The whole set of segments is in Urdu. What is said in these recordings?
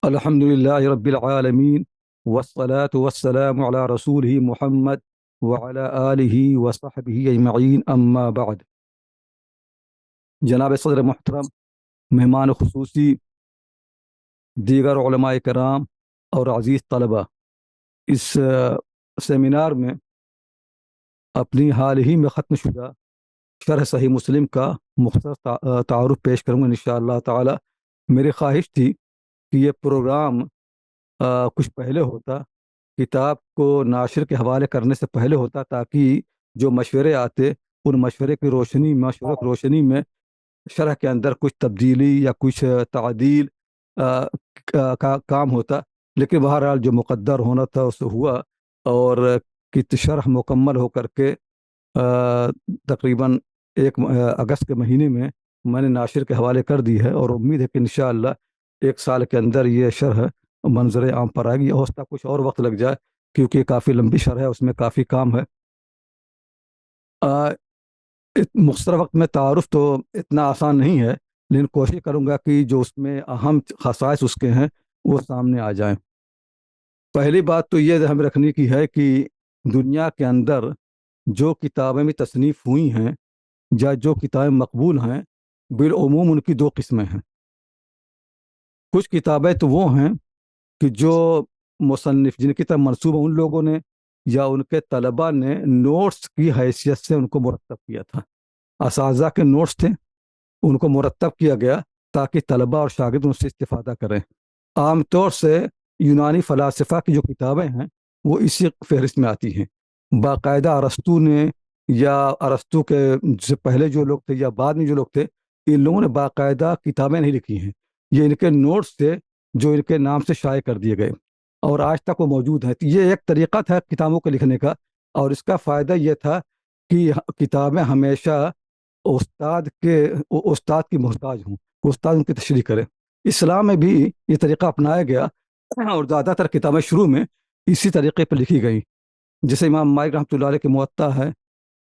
الحمد للہ رب العالمین والصلاة والسلام علی رسولہ محمد وعلی آلہ وصحبہ اجمعین اما بعد۔ جناب صدر محترم، مہمان خصوصی، دیگر علماء کرام اور عزیز طلبہ، اس سیمینار میں اپنی حال ہی میں ختم شدہ شرح صحیح مسلم کا مختصر تعارف پیش کروں گا انشاءاللہ تعالی۔ میری خواہش تھی کہ یہ پروگرام کچھ پہلے ہوتا، کتاب کو ناشر کے حوالے کرنے سے پہلے ہوتا، تاکہ جو مشورے آتے ان مشورے کی روشنی میں شرح کے اندر کچھ تبدیلی یا کچھ تعدیل کا کام ہوتا۔ لیکن بہرحال جو مقدر ہونا تھا اس ہوا، اور شرح مکمل ہو کر کے تقریباً 1 اگست کے مہینے میں نے ناشر کے حوالے کر دی ہے، اور امید ہے کہ انشاءاللہ 1 سال کے اندر یہ شرح منظر عام پر آئے گی۔ ہو سکتا کچھ اور وقت لگ جائے کیونکہ یہ کافی لمبی شرح ہے، اس میں کافی کام ہے۔ مختصر وقت میں تعارف تو اتنا آسان نہیں ہے، لیکن کوشش کروں گا کہ جو اس میں اہم خصائص اس کے ہیں وہ سامنے آ جائیں۔ پہلی بات تو یہ ذہن رکھنے کی ہے کہ دنیا کے اندر جو کتابیں بھی تصنیف ہوئی ہیں یا جو کتابیں مقبول ہیں، بالعموم ان کی 2 قسمیں ہیں۔ کچھ کتابیں تو وہ ہیں کہ جو مصنف جن کی طرف منسوب ان لوگوں نے یا ان کے طلباء نے نوٹس کی حیثیت سے ان کو مرتب کیا تھا، اساتذہ کے نوٹس تھے، ان کو مرتب کیا گیا تاکہ طلباء اور شاگرد ان سے استفادہ کریں۔ عام طور سے یونانی فلاسفہ کی جو کتابیں ہیں وہ اسی فہرست میں آتی ہیں۔ باقاعدہ ارسطو نے یا ارسطو کے سے پہلے جو لوگ تھے یا بعد میں جو لوگ تھے، ان لوگوں نے باقاعدہ کتابیں نہیں لکھی ہیں، یہ ان کے نوٹس تھے جو ان کے نام سے شائع کر دیے گئے اور آج تک وہ موجود ہیں۔ یہ ایک طریقہ تھا کتابوں کے لکھنے کا، اور اس کا فائدہ یہ تھا کہ کتابیں ہمیشہ استاد کی محتاج ہوں، استاد ان کی تشریح کرے۔ اسلام میں بھی یہ طریقہ اپنایا گیا اور زیادہ تر کتابیں شروع میں اسی طریقے پر لکھی گئیں، جیسے امام مالک رحمۃ اللہ علیہ کی موطا ہے،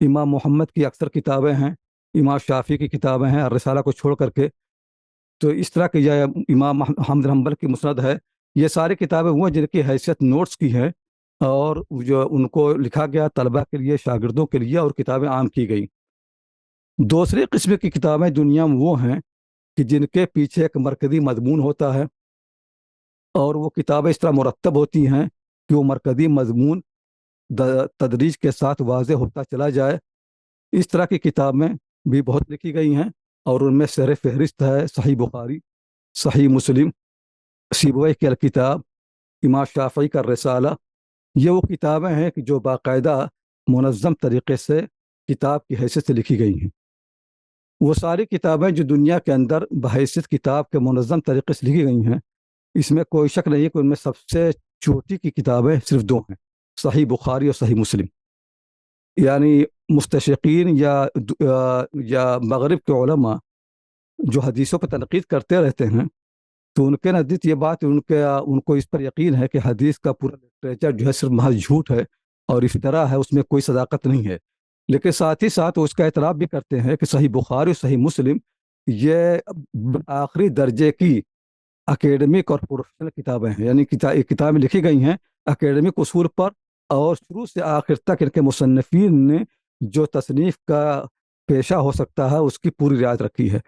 امام محمد کی اکثر کتابیں ہیں، امام شافعی کی کتابیں ہیں الرسالہ کو چھوڑ کر کے، تو اس طرح کی یا امام احمد بن حنبل کی مسند ہے۔ یہ ساری کتابیں وہ ہیں جن کی حیثیت نوٹس کی ہے، اور جو ان کو لکھا گیا طلبہ کے لیے، شاگردوں کے لیے، اور کتابیں عام کی گئی۔ دوسری قسم کی کتابیں دنیا میں وہ ہیں کہ جن کے پیچھے ایک مرکزی مضمون ہوتا ہے، اور وہ کتابیں اس طرح مرتب ہوتی ہیں کہ وہ مرکزی مضمون تدریج کے ساتھ واضح ہوتا چلا جائے۔ اس طرح کی کتابیں بھی بہت لکھی گئی ہیں، اور ان میں سر فہرست ہے صحیح بخاری، صحیح مسلم، سیبویہ کی الکتاب، امام شافعی کا رسالہ۔ یہ وہ کتابیں ہیں کہ جو باقاعدہ منظم طریقے سے کتاب کی حیثیت سے لکھی گئی ہیں۔ وہ ساری کتابیں جو دنیا کے اندر بحیثیت کتاب کے منظم طریقے سے لکھی گئی ہیں، اس میں کوئی شک نہیں ہے کہ ان میں سب سے چھوٹی کی کتابیں صرف 2 ہیں، صحیح بخاری اور صحیح مسلم۔ یعنی مستشرقین یا مغرب کے علماء جو حدیثوں پر تنقید کرتے رہتے ہیں، تو ان کے نزدیک یہ بات ان کو اس پر یقین ہے کہ حدیث کا پورا لٹریچر جو ہے صرف محض جھوٹ ہے اور افتراء ہے، اس میں کوئی صداقت نہیں ہے۔ لیکن ساتھ ہی ساتھ اس کا اعتراف بھی کرتے ہیں کہ صحیح بخاری اور صحیح مسلم یہ آخری درجے کی اکیڈمک اور پروفیشنل کتابیں ہیں، یعنی کتابیں لکھی گئی ہیں اکیڈمک اصول پر، اور شروع سے آخر تک ان کے مصنفین نے جو تصنیف کا پیشہ ہو سکتا ہے اس کی پوری رعایت رکھی ہے۔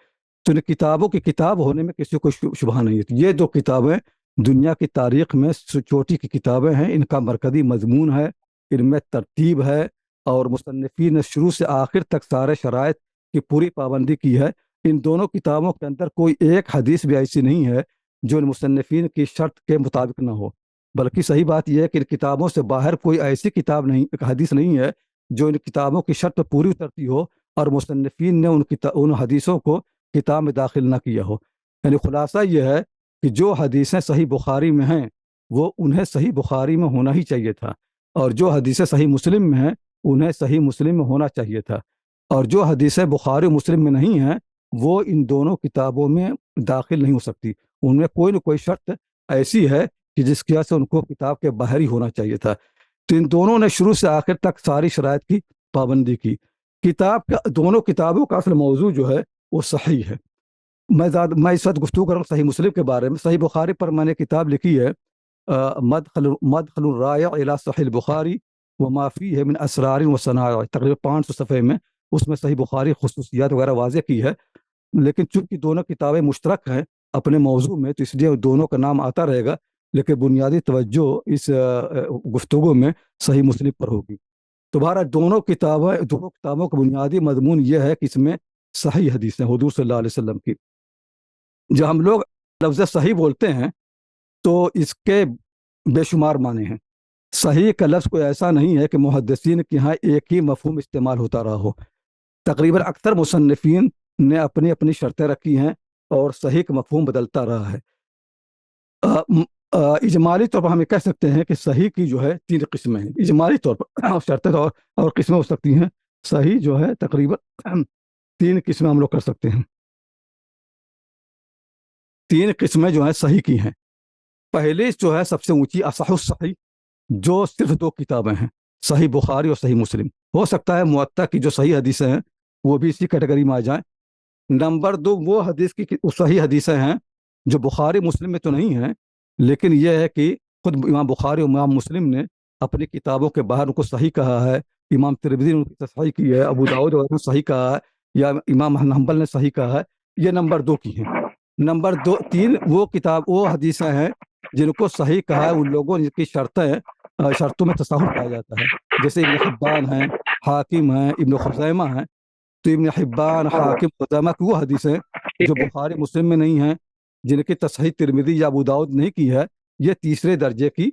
تو ان کتابوں کی کتاب ہونے میں کسی کو شبہ نہیں ہے۔ یہ 2 کتابیں دنیا کی تاریخ میں چوٹی کی کتابیں ہیں، ان کا مرکزی مضمون ہے، ان میں ترتیب ہے، اور مصنفین نے شروع سے آخر تک سارے شرائط کی پوری پابندی کی ہے۔ ان دونوں کتابوں کے اندر کوئی ایک حدیث بھی ایسی نہیں ہے جو ان مصنفین کی شرط کے مطابق نہ ہو، بلکہ صحیح بات یہ ہے کہ ان کتابوں سے باہر کوئی ایسی کتاب نہیں، حدیث نہیں ہے جو ان کتابوں کی شرط پوری اترتی ہو اور مصنفین نے ان حدیثوں کو کتاب میں داخل نہ کیا ہو۔ یعنی خلاصہ یہ ہے کہ جو حدیثیں صحیح بخاری میں ہیں وہ انہیں صحیح بخاری میں ہونا ہی چاہیے تھا، اور جو حدیثیں صحیح مسلم میں ہیں انہیں صحیح مسلم میں ہونا چاہیے تھا، اور جو حدیثیں بخاری و مسلم میں نہیں ہیں وہ ان دونوں کتابوں میں داخل نہیں ہو سکتی۔ ان میں کوئی نہ کوئی شرط ایسی ہے کہ جس کی وجہ سے ان کو کتاب کے باہر ہی ہونا چاہیے تھا۔ تو ان دونوں نے شروع سے آخر تک ساری شرائط کی پابندی کی۔ دونوں کتابوں کا اصل موضوع جو ہے وہ صحیح ہے، میں اس وقت گفتگو کر رہا ہوں صحیح مسلم کے بارے میں. صحیح بخاری پر میں نے کتاب لکھی ہے مدخل الرائع الى صحیح البخاری وما فیہ من اسرار و صنائع، تقریباً 500 صفحے میں اس میں صحیح بخاری خصوصیات وغیرہ واضح کی ہے. لیکن چونکہ دونوں کتابیں مشترک ہیں اپنے موضوع میں، تو اس لیے دونوں کا نام آتا رہے گا، لیکن بنیادی توجہ اس گفتگو میں صحیح مسلم پر ہوگی. تو بہرحال دونوں کتابوں کا بنیادی مضمون یہ ہے کہ اس میں صحیح حدیث ہیں حضور صلی اللہ علیہ وسلم کی. جو ہم لوگ لفظ صحیح بولتے ہیں تو اس کے بے شمار معنی ہیں. صحیح کا لفظ کوئی ایسا نہیں ہے کہ محدثین کے ہاں ایک ہی مفہوم استعمال ہوتا رہا ہو. تقریباً اکثر مصنفین نے اپنی اپنی شرطیں رکھی ہیں اور صحیح کا مفہوم بدلتا رہا ہے. اجمالی طور پر ہم یہ کہہ سکتے ہیں کہ صحیح کی جو ہے 3 قسمیں ہیں اجمالی طور پر. شرطیں اور قسمیں ہو سکتی ہیں. صحیح جو ہے تقریباً 3 قسمیں ہم لوگ کر سکتے ہیں. 3 قسمیں جو ہیں صحیح کی ہیں. پہلی جو ہے سب سے اونچی اصح الصحیح، جو صرف 2 کتابیں ہیں، صحیح بخاری اور صحیح مسلم. ہو سکتا ہے موطا کی جو صحیح حدیثیں ہیں وہ بھی اسی کیٹیگری میں آ جائیں. نمبر 2 وہ حدیث کی صحیح حدیثیں ہیں جو بخاری مسلم میں تو نہیں ہیں، لیکن یہ ہے کہ خود امام بخاری اور امام مسلم نے اپنی کتابوں کے باہر ان کو صحیح کہا ہے. امام ترمذی نے ان کی تصحیح کی ہے، ابو داؤد نے صحیح کہا ہے، یا امام حنبل نے صحیح کہا ہے. یہ نمبر 2 کی ہیں. نمبر 3 وہ حدیثیں ہیں جن کو صحیح کہا ہے ان لوگوں جن کی شرطوں میں تصاہل پایا جاتا ہے، جیسے ابن حبان ہیں، حاکم ہیں، ابن خزیمہ ہیں. تو ابن حبان، حاکم، خزیمہ کی وہ حدیثیں جو بخاری مسلم میں نہیں ہیں، جن کی تصحیح ترمذی یا ابو داؤد نہیں کی ہے، یہ تیسرے درجے کی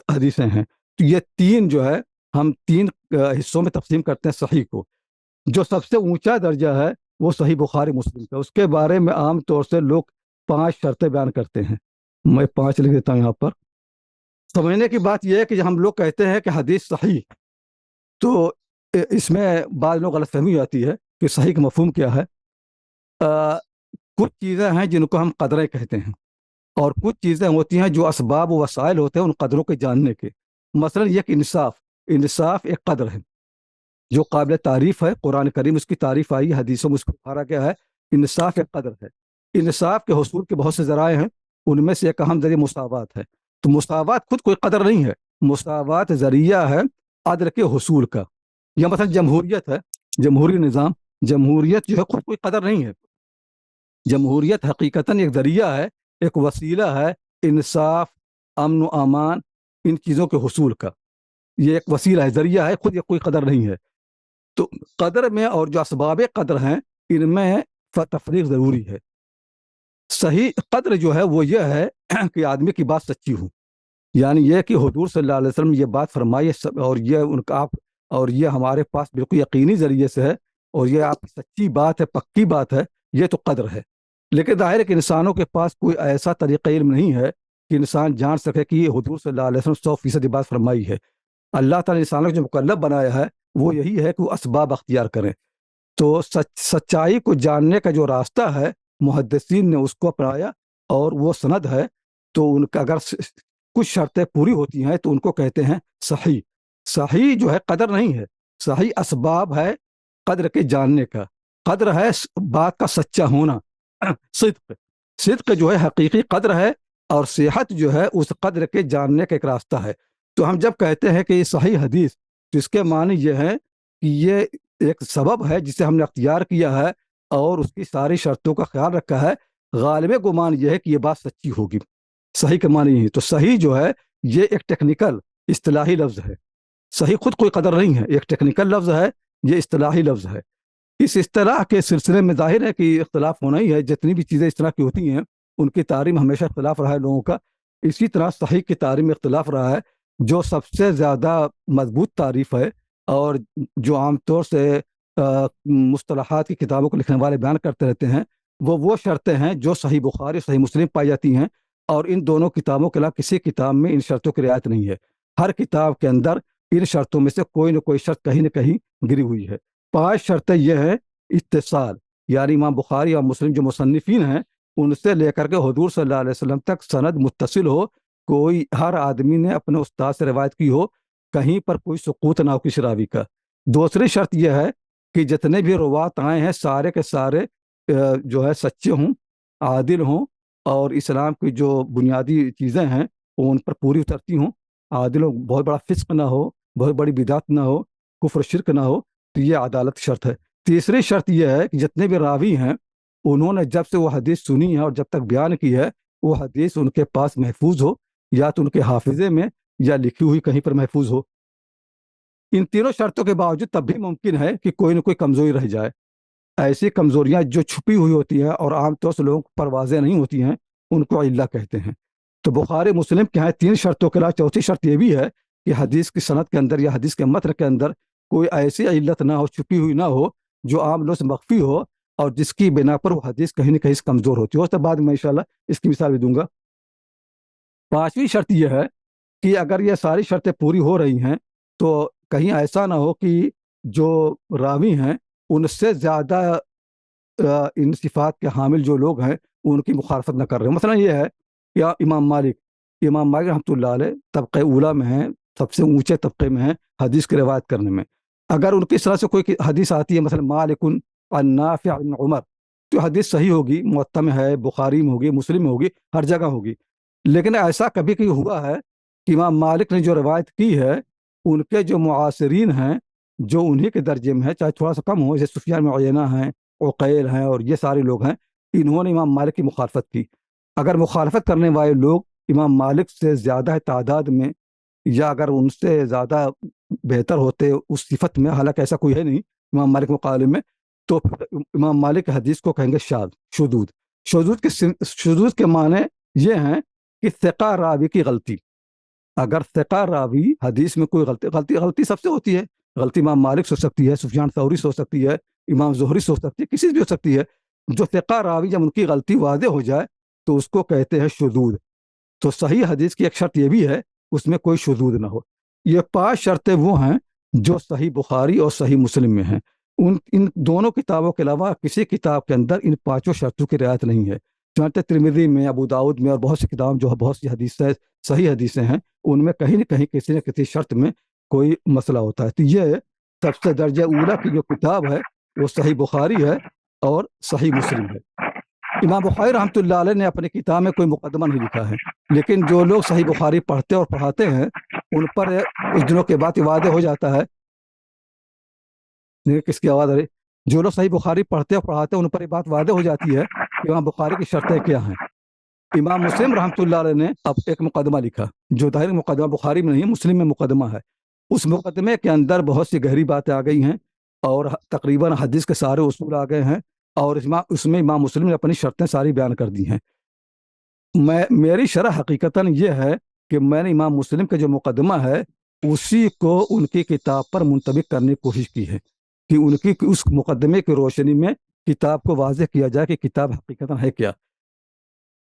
حدیثیں ہیں. تو یہ 3 جو ہے ہم 3 حصوں میں تقسیم کرتے ہیں صحیح کو. جو سب سے اونچا درجہ ہے وہ صحیح بخاری مسلم کا. اس کے بارے میں عام طور سے لوگ 5 شرطیں بیان کرتے ہیں. میں 5 لکھ دیتا ہوں یہاں پر. سمجھنے کی بات یہ ہے کہ ہم لوگ کہتے ہیں کہ حدیث صحیح، تو اس میں بعض لوگ غلط فہمی آتی ہے کہ صحیح کا مفہوم کیا ہے. کچھ چیزیں ہیں جن کو ہم قدریں کہتے ہیں، اور کچھ چیزیں ہوتی ہیں جو اسباب و وسائل ہوتے ہیں ان قدروں کے جاننے کے. مثلا یہ کہ انصاف ایک قدر ہے جو قابل تعریف ہے. قرآن کریم اس کی تعریف آئی، حدیثوں میں اس کو ابھارا گیا ہے. انصاف ایک قدر ہے. انصاف کے حصول کے بہت سے ذرائع ہیں، ان میں سے ایک اہم ذریعہ مساوات ہے. تو مساوات خود کوئی قدر نہیں ہے، مساوات ذریعہ ہے عدل کے حصول کا. یا مثلا جمہوریت ہے، جمہوری نظام، جمہوریت جو ہے خود کوئی قدر نہیں ہے. جمہوریت حقیقتاً ایک ذریعہ ہے، ایک وسیلہ ہے انصاف، امن و امان، ان چیزوں کے حصول کا. یہ ایک وسیلہ ہے، ذریعہ ہے، خود یہ کوئی قدر نہیں ہے. تو قدر میں اور جو اسباب قدر ہیں ان میں تفریق ضروری ہے. صحیح قدر جو ہے وہ یہ ہے کہ آدمی کی بات سچی ہو، یعنی یہ کہ حضور صلی اللہ علیہ وسلم یہ بات فرمائی اور یہ ان کا اور یہ ہمارے پاس بالکل یقینی ذریعے سے ہے، اور یہ آپ کی سچی بات ہے، پکی بات ہے، یہ تو قدر ہے. لیکن ظاہر ہے کہ انسانوں کے پاس کوئی ایسا طریقہ علم نہیں ہے کہ انسان جان سکے کہ یہ حضور صلی اللہ علیہ وسلم 100% بات فرمائی ہے. اللہ تعالیٰ نے انسانوں کو جو مکلف بنایا ہے وہ یہی ہے کہ وہ اسباب اختیار کریں. تو سچائی کو جاننے کا جو راستہ ہے محدثین نے اس کو اپنایا، اور وہ سند ہے. تو ان کا اگر کچھ شرطیں پوری ہوتی ہیں تو ان کو کہتے ہیں صحیح. صحیح جو ہے قدر نہیں ہے، صحیح اسباب ہے قدر کے جاننے کا. قدر ہے بات کا سچا ہونا. صدق جو ہے حقیقی قدر ہے، اور صحت جو ہے اس قدر کے جاننے کا ایک راستہ ہے. تو ہم جب کہتے ہیں کہ یہ صحیح حدیث، تو اس کے معنی یہ ہے کہ یہ ایک سبب ہے جسے ہم نے اختیار کیا ہے اور اس کی ساری شرطوں کا خیال رکھا ہے. غالب گمان یہ ہے کہ یہ بات سچی ہوگی. صحیح کے معنی یہی. تو صحیح جو ہے یہ ایک ٹیکنیکل اصطلاحی لفظ ہے. صحیح خود کوئی قدر نہیں ہے، ایک ٹیکنیکل لفظ ہے، یہ اصطلاحی لفظ ہے. اس اصطلاح کے سلسلے میں ظاہر ہے کہ اختلاف ہونا ہی ہے. جتنی بھی چیزیں اس طرح کی ہوتی ہیں ان کی تعریف ہمیشہ اختلاف رہا ہے لوگوں کا. اسی طرح صحیح کی تعریف میں اختلاف رہا ہے. جو سب سے زیادہ مضبوط تعریف ہے اور جو عام طور سے مصطلحات کی کتابوں کو لکھنے والے بیان کرتے رہتے ہیں، وہ شرطیں ہیں جو صحیح بخاری صحیح مسلم پائی جاتی ہیں. اور ان دونوں کتابوں کے علاوہ کسی کتاب میں ان شرطوں کی رعایت نہیں ہے. ہر کتاب کے اندر ان شرطوں میں سے کوئی نہ کوئی شرط کہیں نہ کہیں گری ہوئی ہے. 5 شرطیں یہ ہیں: اتصال، یعنی امام بخاری اور مسلم جو مصنفین ہیں ان سے لے کر کے حضور صلی اللہ علیہ وسلم تک سند متصل ہو. کوئی ہر آدمی نے اپنے استاد سے روایت کی ہو، کہیں پر کوئی سقوط نہ ہو کسی راوی کا. دوسری شرط یہ ہے کہ جتنے بھی روات آئے ہیں سارے کے سارے جو ہے سچے ہوں، عادل ہوں، اور اسلام کی جو بنیادی چیزیں ہیں وہ ان پر پوری اترتی ہوں، عادل ہوں، بہت بڑا فسق نہ ہو، بہت بڑی بدعت نہ ہو، کفر و شرک نہ ہو، تو یہ عدالت شرط ہے۔ تیسری شرط یہ ہے کہ جتنے بھی راوی ہیں انہوں نے جب سے وہ حدیث سنی ہے اور جب تک بیان کی ہے وہ حدیث ان کے پاس محفوظ ہو، یا تو ان کے حافظے میں یا لکھی ہوئی کہیں پر محفوظ ہو۔ ان تینوں شرطوں کے باوجود تب بھی ممکن ہے کہ کوئی نہ کوئی کمزوری رہ جائے۔ ایسی کمزوریاں جو چھپی ہوئی ہوتی ہیں اور عام طور سے لوگوں پر واضح نہیں ہوتی ہیں ان کو علہ کہتے ہیں۔ تو بخاری مسلم کے ہیں تین شرطوں کے علاوہ چوتھی شرط یہ بھی ہے کہ حدیث کی سند کے اندر یا حدیث کے متن کے اندر کوئی ایسی علت نہ ہو، چھپی ہوئی نہ ہو، جو عام لوگ سے مخفی ہو اور جس کی بنا پر وہ حدیث کہیں نہ کہیں سے کمزور ہوتی ہے۔ اس کے بعد میں انشاءاللہ اس کی مثال بھی دوں گا۔ پانچویں شرط یہ ہے کہ اگر یہ ساری شرطیں پوری ہو رہی ہیں تو کہیں ایسا نہ ہو کہ جو راوی ہیں ان سے زیادہ ان صفات کے حامل جو لوگ ہیں ان کی مخالفت نہ کر رہے ہیں۔ مثلا یہ ہے کہ امام مالک رحمۃ اللہ علیہ طبقہ اولا میں ہیں، سب سے اونچے طبقے میں ہیں حدیث کی روایت کرنے میں۔ اگر ان کی طرح سے کوئی حدیث آتی ہے مثلا مالک عن نافع عن عمر، تو حدیث صحیح ہوگی، موطا میں ہے، بخاری میں ہوگی، مسلم میں ہوگی، ہر جگہ ہوگی۔ لیکن ایسا کبھی کبھی ہوا ہے کہ امام مالک نے جو روایت کی ہے ان کے جو معاصرین ہیں جو انہی کے درجے میں ہیں، چاہے تھوڑا سا کم ہو، جیسے سفیان بن عیینہ ہیں، عقیل ہیں، اور یہ سارے لوگ ہیں، انہوں نے امام مالک کی مخالفت کی۔ اگر مخالفت کرنے والے لوگ امام مالک سے زیادہ تعداد میں یا اگر ان سے زیادہ بہتر ہوتے اس صفت میں، حالانکہ ایسا کوئی ہے نہیں امام مالک مقابلے میں، تو امام مالک حدیث کو کہیں گے شاذ، شذوذ۔ شذوذ کے معنی یہ ہیں کہ ثقہ راوی کی غلطی۔ اگر ثقہ راوی حدیث میں کوئی غلطی سب سے ہوتی ہے، غلطی امام مالک سے ہو سکتی ہے، سفیان ثوری سے ہو سکتی ہے، امام زہری سے ہو سکتی ہے، کسی سے بھی ہو سکتی ہے۔ جو ثقہ راوی جب ان کی غلطی واضح ہو جائے تو اس کو کہتے ہیں شذوذ۔ تو صحیح حدیث کی ایک شرط یہ بھی ہے اس میں کوئی شذوذ نہ ہو۔ یہ 5 شرطیں وہ ہیں جو صحیح بخاری اور صحیح مسلم میں ہیں۔ ان دونوں کتابوں کے علاوہ کسی کتاب کے اندر ان 5 شرطوں کی رعایت نہیں ہے۔ چنانچہ ترمذی میں، ابو داؤد میں اور بہت سی کتاب جو بہت سی حدیثیں صحیح حدیثیں ہیں ان میں کہیں نہ کہیں کسی نہ کسی شرط میں کوئی مسئلہ ہوتا ہے۔ تو یہ سب سے درجہ اولا کی جو کتاب ہے وہ صحیح بخاری ہے اور صحیح مسلم ہے۔ امام بخاری رحمۃ اللہ علیہ نے اپنی کتاب میں کوئی مقدمہ نہیں لکھا ہے، لیکن جو لوگ صحیح بخاری پڑھتے اور پڑھاتے ہیں ان پر کچھ دنوں کے بعد واضح ہو جاتا ہے۔ کس کی آواز آ رہی؟ جو لوگ صحیح بخاری پڑھتے اور پڑھاتے ہیں ان پر یہ بات واضح ہو جاتی ہے کہ امام بخاری کی شرطیں کیا ہیں۔ امام مسلم رحمۃ اللہ علیہ نے اب ایک مقدمہ لکھا جو ظاہر مقدمہ بخاری میں نہیں، مسلم میں مقدمہ ہے۔ اس مقدمے کے اندر بہت سی گہری باتیں آ گئی ہیں اور تقریباً حدیث کے سارے اصول آ گئے ہیں، اور اس میں امام مسلم نے اپنی شرطیں ساری بیان کر دی ہیں۔ میری شرح حقیقتاً یہ ہے کہ میں نے امام مسلم کا جو مقدمہ ہے اسی کو ان کی کتاب پر منطبق کرنے کی کوشش کی ہے کہ ان کی اس مقدمے کی روشنی میں کتاب کو واضح کیا جائے کہ کتاب حقیقتاً ہے کیا۔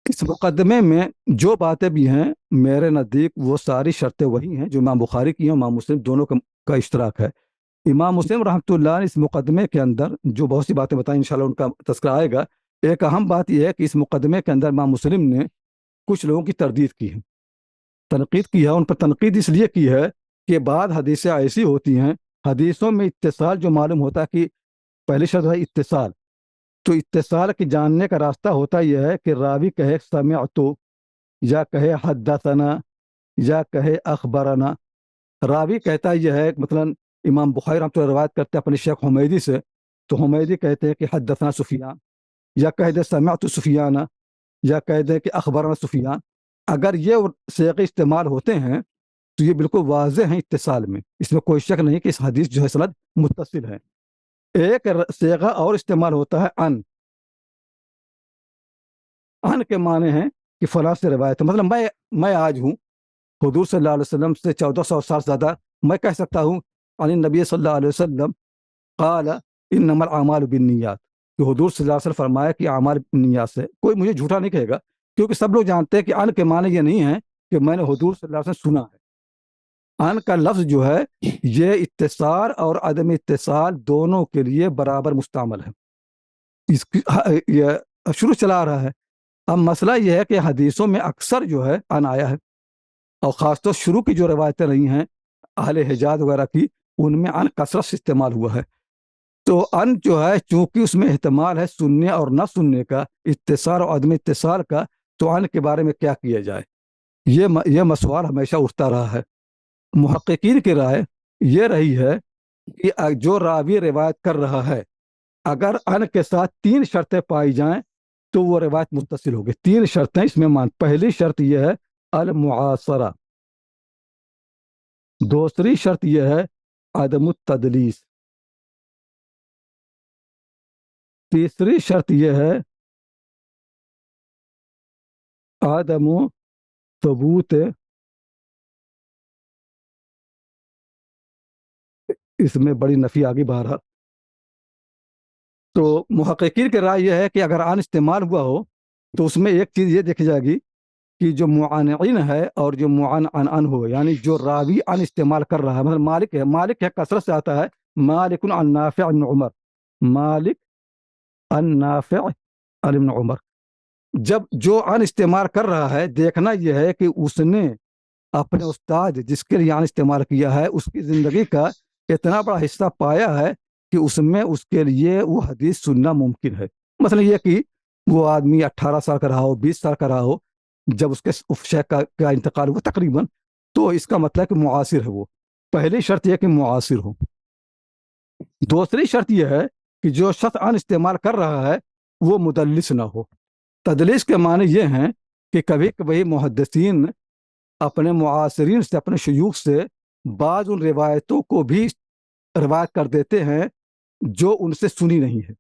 اس مقدمے میں جو باتیں بھی ہیں میرے نزدیک وہ ساری شرطیں وہی ہیں جو امام بخاری کی ہیں، امام مسلم دونوں کا اشتراک ہے۔ امام مسلم رحمۃ اللہ نے اس مقدمے کے اندر جو بہت سی باتیں بتائیں، انشاءاللہ ان کا تذکرہ آئے گا۔ ایک اہم بات یہ ہے کہ اس مقدمے کے اندر امام مسلم نے کچھ لوگوں کی تردید کی ہے، تنقید کی ہے۔ ان پر تنقید اس لیے کی ہے کہ بعض حدیثیں ایسی ہوتی ہیں، حدیثوں میں اتصال جو معلوم ہوتا ہے کہ پہلی شرط ہے اتصال، تو اتصال کی جاننے کا راستہ ہوتا یہ ہے کہ راوی کہے سمعت یا کہے حدثنا یا کہے اخبرنا۔ راوی کہتا یہ ہے مثلا امام بخاری رحمۃ اللہ روایت کرتے ہیں اپنے شیخ حمیدی سے، تو حمیدی کہتے ہیں کہ حدثنا سفیان، یا کہہ دے سمعت سفیان، یا کہہ دے کہ اخبرنا سفیان۔ اگر یہ صیغے استعمال ہوتے ہیں تو یہ بالکل واضح ہیں اتصال میں، اس میں کوئی شک نہیں کہ اس حدیث جو ہے سند متصل ہے۔ ایک صیغہ اور استعمال ہوتا ہے ان کے معنی ہیں کہ فلاں سے روایت ہے، مطلب میں آج ہوں حضور صلی اللہ علیہ وسلم سے 1400 سال زیادہ، میں کہہ سکتا ہوں عن النبی صلی اللہ علیہ وسلم قال انما الاعمال بالنیات، کہ حضور صلی اللہ علیہ وسلم فرمایا کہ اعمال بالنیات سے، کوئی مجھے جھوٹا نہیں کہے گا، کیونکہ سب لوگ جانتے ہیں کہ ان کے معنی یہ نہیں ہے کہ میں نے حضور صلی اللہ علیہ وسلم سنا ہے۔ ان کا لفظ جو ہے یہ اتصال اور عدم اتصال دونوں کے لیے برابر مستعمل ہے، یہ شروع چلا رہا ہے۔ اب مسئلہ یہ ہے کہ حدیثوں میں اکثر جو ہے ان آیا ہے، اور خاص طور شروع کی جو روایتیں رہی ہیں اہل حجاز وغیرہ کی، ان میں ان کثرت سے استعمال ہوا ہے۔ تو ان جو ہے چونکہ اس میں احتمال ہے سننے اور نہ سننے کا، اتصال اور عدم اتصال کا، تو ان کے بارے میں کیا کیا جائے، یہ سوال ہمیشہ اٹھتا رہا ہے۔ محققین کی رائے یہ رہی ہے کہ جو راوی روایت کر رہا ہے، اگر ان کے ساتھ تین شرطیں پائی جائیں تو وہ روایت متصل ہوگی۔ تین شرطیں اس میں پہلی شرط یہ ہے المعاصرہ، دوسری شرط یہ ہے عدم التدلیس، تیسری شرط یہ ہے عدم ثبوت، اس میں بڑی نفی آگے بہرحال۔ تو محققین کی رائے یہ ہے کہ اگر ان استعمال ہوا ہو تو اس میں ایک چیز یہ دیکھی جائے گی کہ جو معانعین ہے اور جو معن ہو، یعنی جو راوی ان استعمال کر رہا ہے، مثلا مالک ہے کثرت سے آتا ہے مالک عن نافع بن عمر، مالک عن نافع عن ابن عمر، جب جو ان استعمال کر رہا ہے دیکھنا یہ ہے کہ اس نے اپنے استاد جس کے لیے ان استعمال کیا ہے اس کی زندگی کا اتنا بڑا حصہ پایا ہے کہ اس میں اس کے لیے وہ حدیث سننا ممکن ہے۔ مثلا یہ کہ وہ آدمی 18 سال کا رہا ہو، 20 سال کا رہا ہو جب اس کے شیخ کا انتقال ہوا تقریباً، تو اس کا مطلب ہے کہ معاصر ہے وہ۔ پہلی شرط یہ کہ معاصر ہو۔ دوسری شرط یہ ہے کہ جو شخص ان استعمال کر رہا ہے وہ مدلس نہ ہو۔ تدلیس کے معنی یہ ہیں کہ کبھی کبھی محدثین اپنے معاصرین سے، اپنے شیوخ سے بعض ان روایتوں کو بھی روایت کر دیتے ہیں جو ان سے سنی نہیں ہے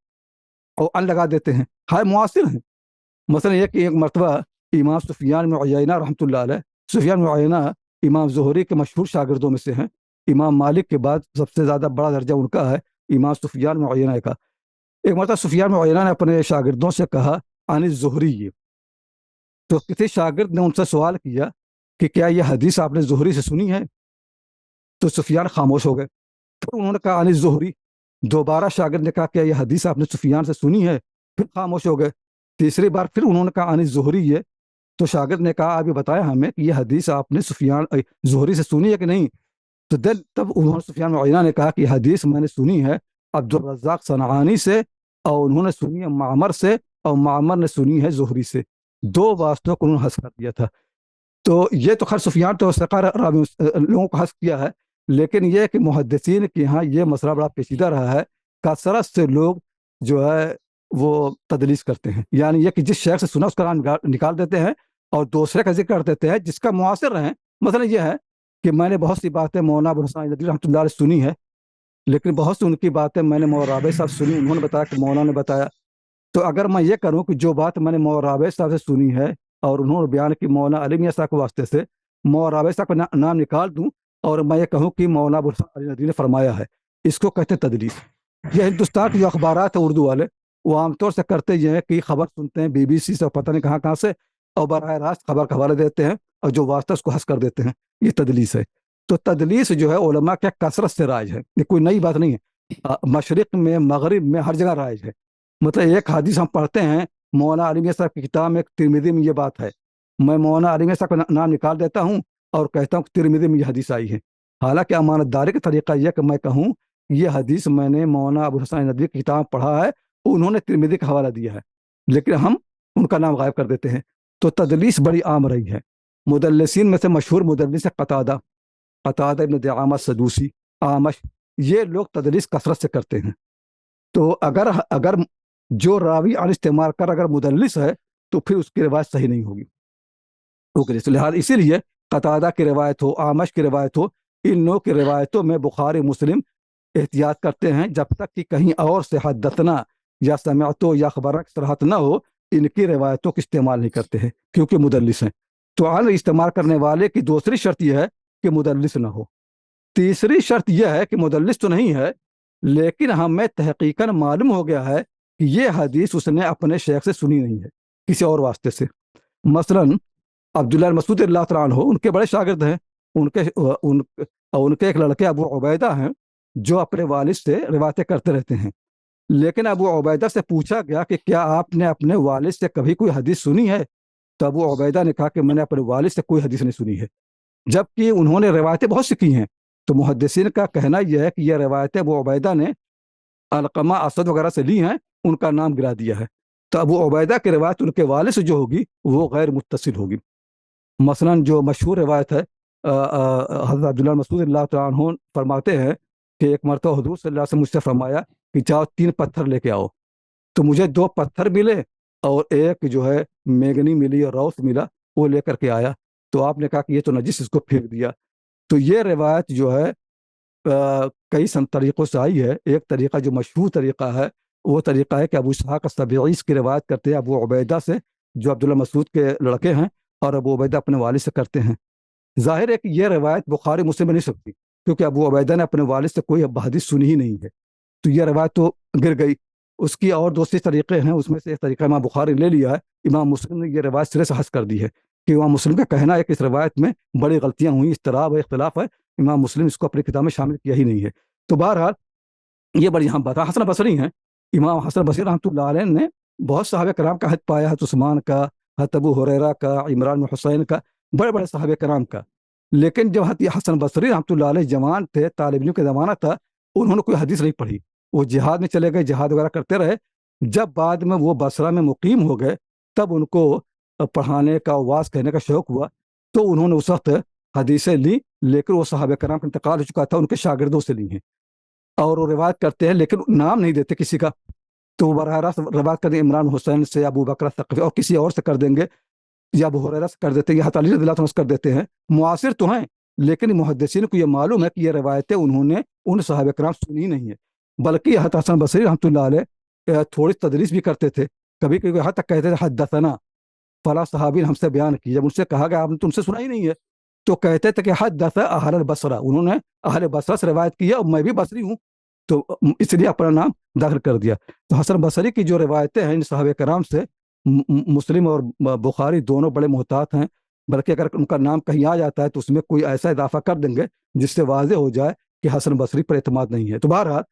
اور ان لگا دیتے ہیں، ہائے معاصر ہیں۔ مثلا یہ کہ ایک مرتبہ امام سفیان بن عیینہ رحمۃ اللہ علیہ، سفیان بن عیینہ امام زہری کے مشہور شاگردوں میں سے ہیں، امام مالک کے بعد سب سے زیادہ بڑا درجہ ان کا ہے امام سفیان بن عیینہ کا۔ ایک مرتبہ سفیان بن عیینہ نے اپنے شاگردوں سے کہا عن الزہری، تو کسی شاگرد نے ان سے سوال کیا کہ کیا یہ حدیث آپ نے زہری سے سنی ہے؟ تو سفیان خاموش ہو گئے۔ پھر انہوں نے کہا عن الزہری، دوبارہ شاگرد نے کہا کیا یہ حدیث آپ نے سفیان سے سنی ہے؟ پھر خاموش ہو گئے۔ تیسری بار پھر انہوں نے کہا عن الزہری ہے، تو شاگرد نے کہا آپ یہ بتایا ہمیں کہ یہ حدیث آپ نے زہری سے سنی ہے کہ نہیں؟ تو تب انہوں نے سفیان بن عیینہ نے کہا کہ یہ حدیث میں نے سنی ہے عبد الرزاق صنعانی سے، اور انہوں نے سنی ہے معمر سے، اور معمر نے سنی ہے زہری سے۔ دو واسطوں کو انہوں نے حذف کر دیا تھا۔ تو یہ تو خیر سفیان تو ثقہ راوی لوگوں کو حذف کیا ہے، لیکن یہ کہ محدثین کے یہاں یہ مسئلہ بڑا پیچیدہ رہا ہے، کثرت سے لوگ جو ہے وہ تدلیس کرتے ہیں، یعنی یہ کہ جس شیخ سے سنا اس کا نام نکال دیتے ہیں اور دوسرے کا ذکر کر دیتے ہیں جس کا معاصر رہیں۔ مثلا یہ ہے کہ میں نے بہت سی باتیں مولانا ابو الحسن ندوی رحمۃ اللہ علیہ سنی ہے، لیکن بہت سی ان کی باتیں میں نے مولانا رابع صاحب سنی، انہوں نے بتایا کہ مولانا نے بتایا۔ تو اگر میں یہ کروں کہ جو بات میں نے مولانا رابع صاحب سے سنی ہے اور انہوں نے بیان کی مولانا علی میاں صاحب کے واسطے سے، مولانا رابع صاحب کا نام نکال دوں اور میں یہ کہوں کہ مولانا ابو الحسن علی ندوی نے فرمایا ہے، اس کو کہتے ہیں تدلیس۔ یہ ہندوستان کے جو اخبارات ہیں اردو والے، وہ عام طور سے کرتے یہ ہیں کہ خبر سنتے ہیں BBC سے، پتہ نہیں کہاں سے، اور براہ راست خبر کا حوالہ دیتے ہیں اور جو واسطہ اس کو حذف کر دیتے ہیں، یہ تدلیس ہے۔ تو تدلیس جو ہے علماء کے کثرت سے رائج ہے، یہ کوئی نئی بات نہیں ہے، مشرق میں مغرب میں ہر جگہ رائج ہے۔ مطلب ایک حدیث ہم پڑھتے ہیں مولانا علی میاں صاحب کی کتاب میں ترمذی میں یہ بات ہے، میں مولانا علی میاں صاحب کا نام نکال دیتا ہوں اور کہتا ہوں کہ ترمذی میں یہ حدیث آئی ہے، حالانکہ امانت داری کا طریقہ یہ کہ میں کہوں یہ حدیث میں نے مولانا ابو الحسن ندوی کی کتاب پڑھا ہے، انہوں نے ترمذی کا حوالہ دیا ہے، لیکن ہم ان کا نام غائب کر دیتے ہیں۔ تو تدلیس بڑی عام رہی ہے۔ مدلسین میں سے مشہور مدلس ہے قتادہ ابن دعامہ سدوسی، آمش، یہ لوگ تدلیس کثرت سے کرتے ہیں۔ تو اگر جو راوی ان استعمال کر اگر مدلس ہے تو پھر اس کی روایت صحیح نہیں ہوگی۔ لہٰذا اسی لیے قتادہ کی روایت ہو، آمش کی روایت ہو، ان لوگوں کی روایتوں میں بخاری مسلم احتیاط کرتے ہیں جب تک کہ کہیں اور سے حدثنا یا سمعتو یا خبرنا کی صراحت نہ ہو، ان کی روایتوں کا استعمال نہیں کرتے ہیں کیونکہ مدلس ہیں۔ تو ان استعمال کرنے والے کی دوسری شرط یہ ہے کہ مدلس نہ ہو۔ تیسری شرط یہ ہے کہ مدلس تو نہیں ہے لیکن ہمیں تحقیقاً معلوم ہو گیا ہے کہ یہ حدیث اس نے اپنے شیخ سے سنی نہیں ہے، کسی اور واسطے سے۔ مثلا عبداللہ بن مسعود اللہ تعالیٰ عنہ ان کے بڑے شاگرد ہیں، ان کے ایک لڑکے ابو عبیدہ ہیں جو اپنے والد سے روایتیں کرتے رہتے ہیں، لیکن ابو عبیدہ سے پوچھا گیا کہ کیا آپ نے اپنے والد سے کبھی کوئی حدیث سنی ہے؟ تو ابو عبیدہ نے کہا کہ میں نے اپنے والد سے کوئی حدیث نہیں سنی ہے، جبکہ انہوں نے روایتیں بہت سی کی ہیں۔ تو محدثین کا کہنا یہ ہے کہ یہ روایتیں ابو عبیدہ نے علقمہ اسد وغیرہ سے لی ہیں، ان کا نام گرا دیا ہے۔ تو ابو عبیدہ کی روایت ان کے والد سے جو ہوگی وہ غیر متصل ہوگی۔ مثلاً جو مشہور روایت ہے، حضرت عبداللہ مسعود اللہ تعالیٰ عنہ فرماتے ہیں کہ ایک مرتبہ حضور صلی اللہ علیہ وسلم مجھ سے فرمایا کہ جاؤ 3 پتھر لے کے آؤ، تو مجھے 2 پتھر ملے اور ایک جو ہے میگنی ملی اور روس ملا، وہ لے کر کے آیا، تو آپ نے کہا کہ یہ تو نجس، اس کو پھینک دیا۔ تو یہ روایت جو ہے کئی طریقوں سے آئی ہے۔ ایک طریقہ جو مشہور طریقہ ہے وہ طریقہ ہے کہ ابو اسحاق السبیعی کی روایت کرتے ہیں ابو عبیدہ سے، جو عبداللہ مسعود کے لڑکے ہیں، اور ابو عبیدہ اپنے والد سے کرتے ہیں۔ ظاہر ہے کہ یہ روایت بخاری مسلم میں نہیں سکتی، کیونکہ ابو عبیدہ نے اپنے والد سے کوئی حدیث سنی ہی نہیں ہے، تو یہ روایت تو گر گئی۔ اس کی اور دوسری طریقے ہیں، اس میں سے ایک طریقہ امام بخاری نے لے لیا ہے، امام مسلم نے یہ روایت سرے سے حذف کر دی ہے، کہ امام مسلم کا کہنا ہے کہ اس روایت میں بڑی غلطیاں ہوئی، اضطراب ہے، اختلاف ہے، امام مسلم اس کو اپنی کتاب میں شامل کیا ہی نہیں ہے۔ تو بہرحال یہ بڑی اہم بات ہے۔ حسن بصری ہیں، امام حسن بصری رحمۃ اللہ علیہ نے بہت صحابہ کرام کا حد پایا، حضرت عثمان کا، حضرت ابو ہریرہ کا، عمران بن حسین کا، بڑے بڑے صحابہ کرام کا۔ لیکن جب حضرت حسن بصری رحمۃ اللہ علیہ جوان تھے، طالب علم کا زمانہ تھا، انہوں نے کوئی حدیث نہیں پڑھی، وہ جہاد میں چلے گئے، جہاد وغیرہ کرتے رہے۔ جب بعد میں وہ بصرہ میں مقیم ہو گئے، تب ان کو پڑھانے کا، واعظ کہنے کا شوق ہوا، تو انہوں نے اس وقت حدیثیں لی، لیکن وہ صحابہ کرام کا انتقال ہو چکا تھا، ان کے شاگردوں سے لی ہیں، اور وہ روایت کرتے ہیں لیکن نام نہیں دیتے کسی کا۔ تو وہ براہ راست روایت کرتے ہیں عمران حسین سے، ابو بکر ثقفی اور کسی اور سے کر دیں گے، یا ابو ہریرہ سے کر دیتے ہیں، یا حضرت علی رضی اللہ عنہ سے کر دیتے ہیں۔ معاصر تو ہیں، لیکن محدثین کو یہ معلوم ہے کہ یہ روایتیں انہوں نے ان صحابہ کرام سنی نہیں ہے، بلکہ حضرت حسن بصری رحمۃ اللہ علیہ تھوڑی تدریس بھی کرتے تھے، کبھی کبھی حد تک کہتے تھے حدثنا فلاں صحابی نے ہم سے بیان کی۔ جب ان سے کہا گیا آپ نے تم سے سنا ہی نہیں ہے، تو کہتے تھے کہ حدث اہل البصرہ، انہوں نے اہل بصرہ سے روایت کی ہے، اور میں بھی بصری ہوں، تو اس لیے اپنا نام داخل کر دیا۔ تو حسن بصری کی جو روایتیں ہیں ان صحابہ کرام سے، مسلم اور بخاری دونوں بڑے محتاط ہیں، بلکہ اگر ان کا نام کہیں آ جاتا ہے تو اس میں کوئی ایسا اضافہ کر دیں گے جس سے واضح ہو جائے کہ حسن بصری پر اعتماد نہیں ہے۔ تو بہرحال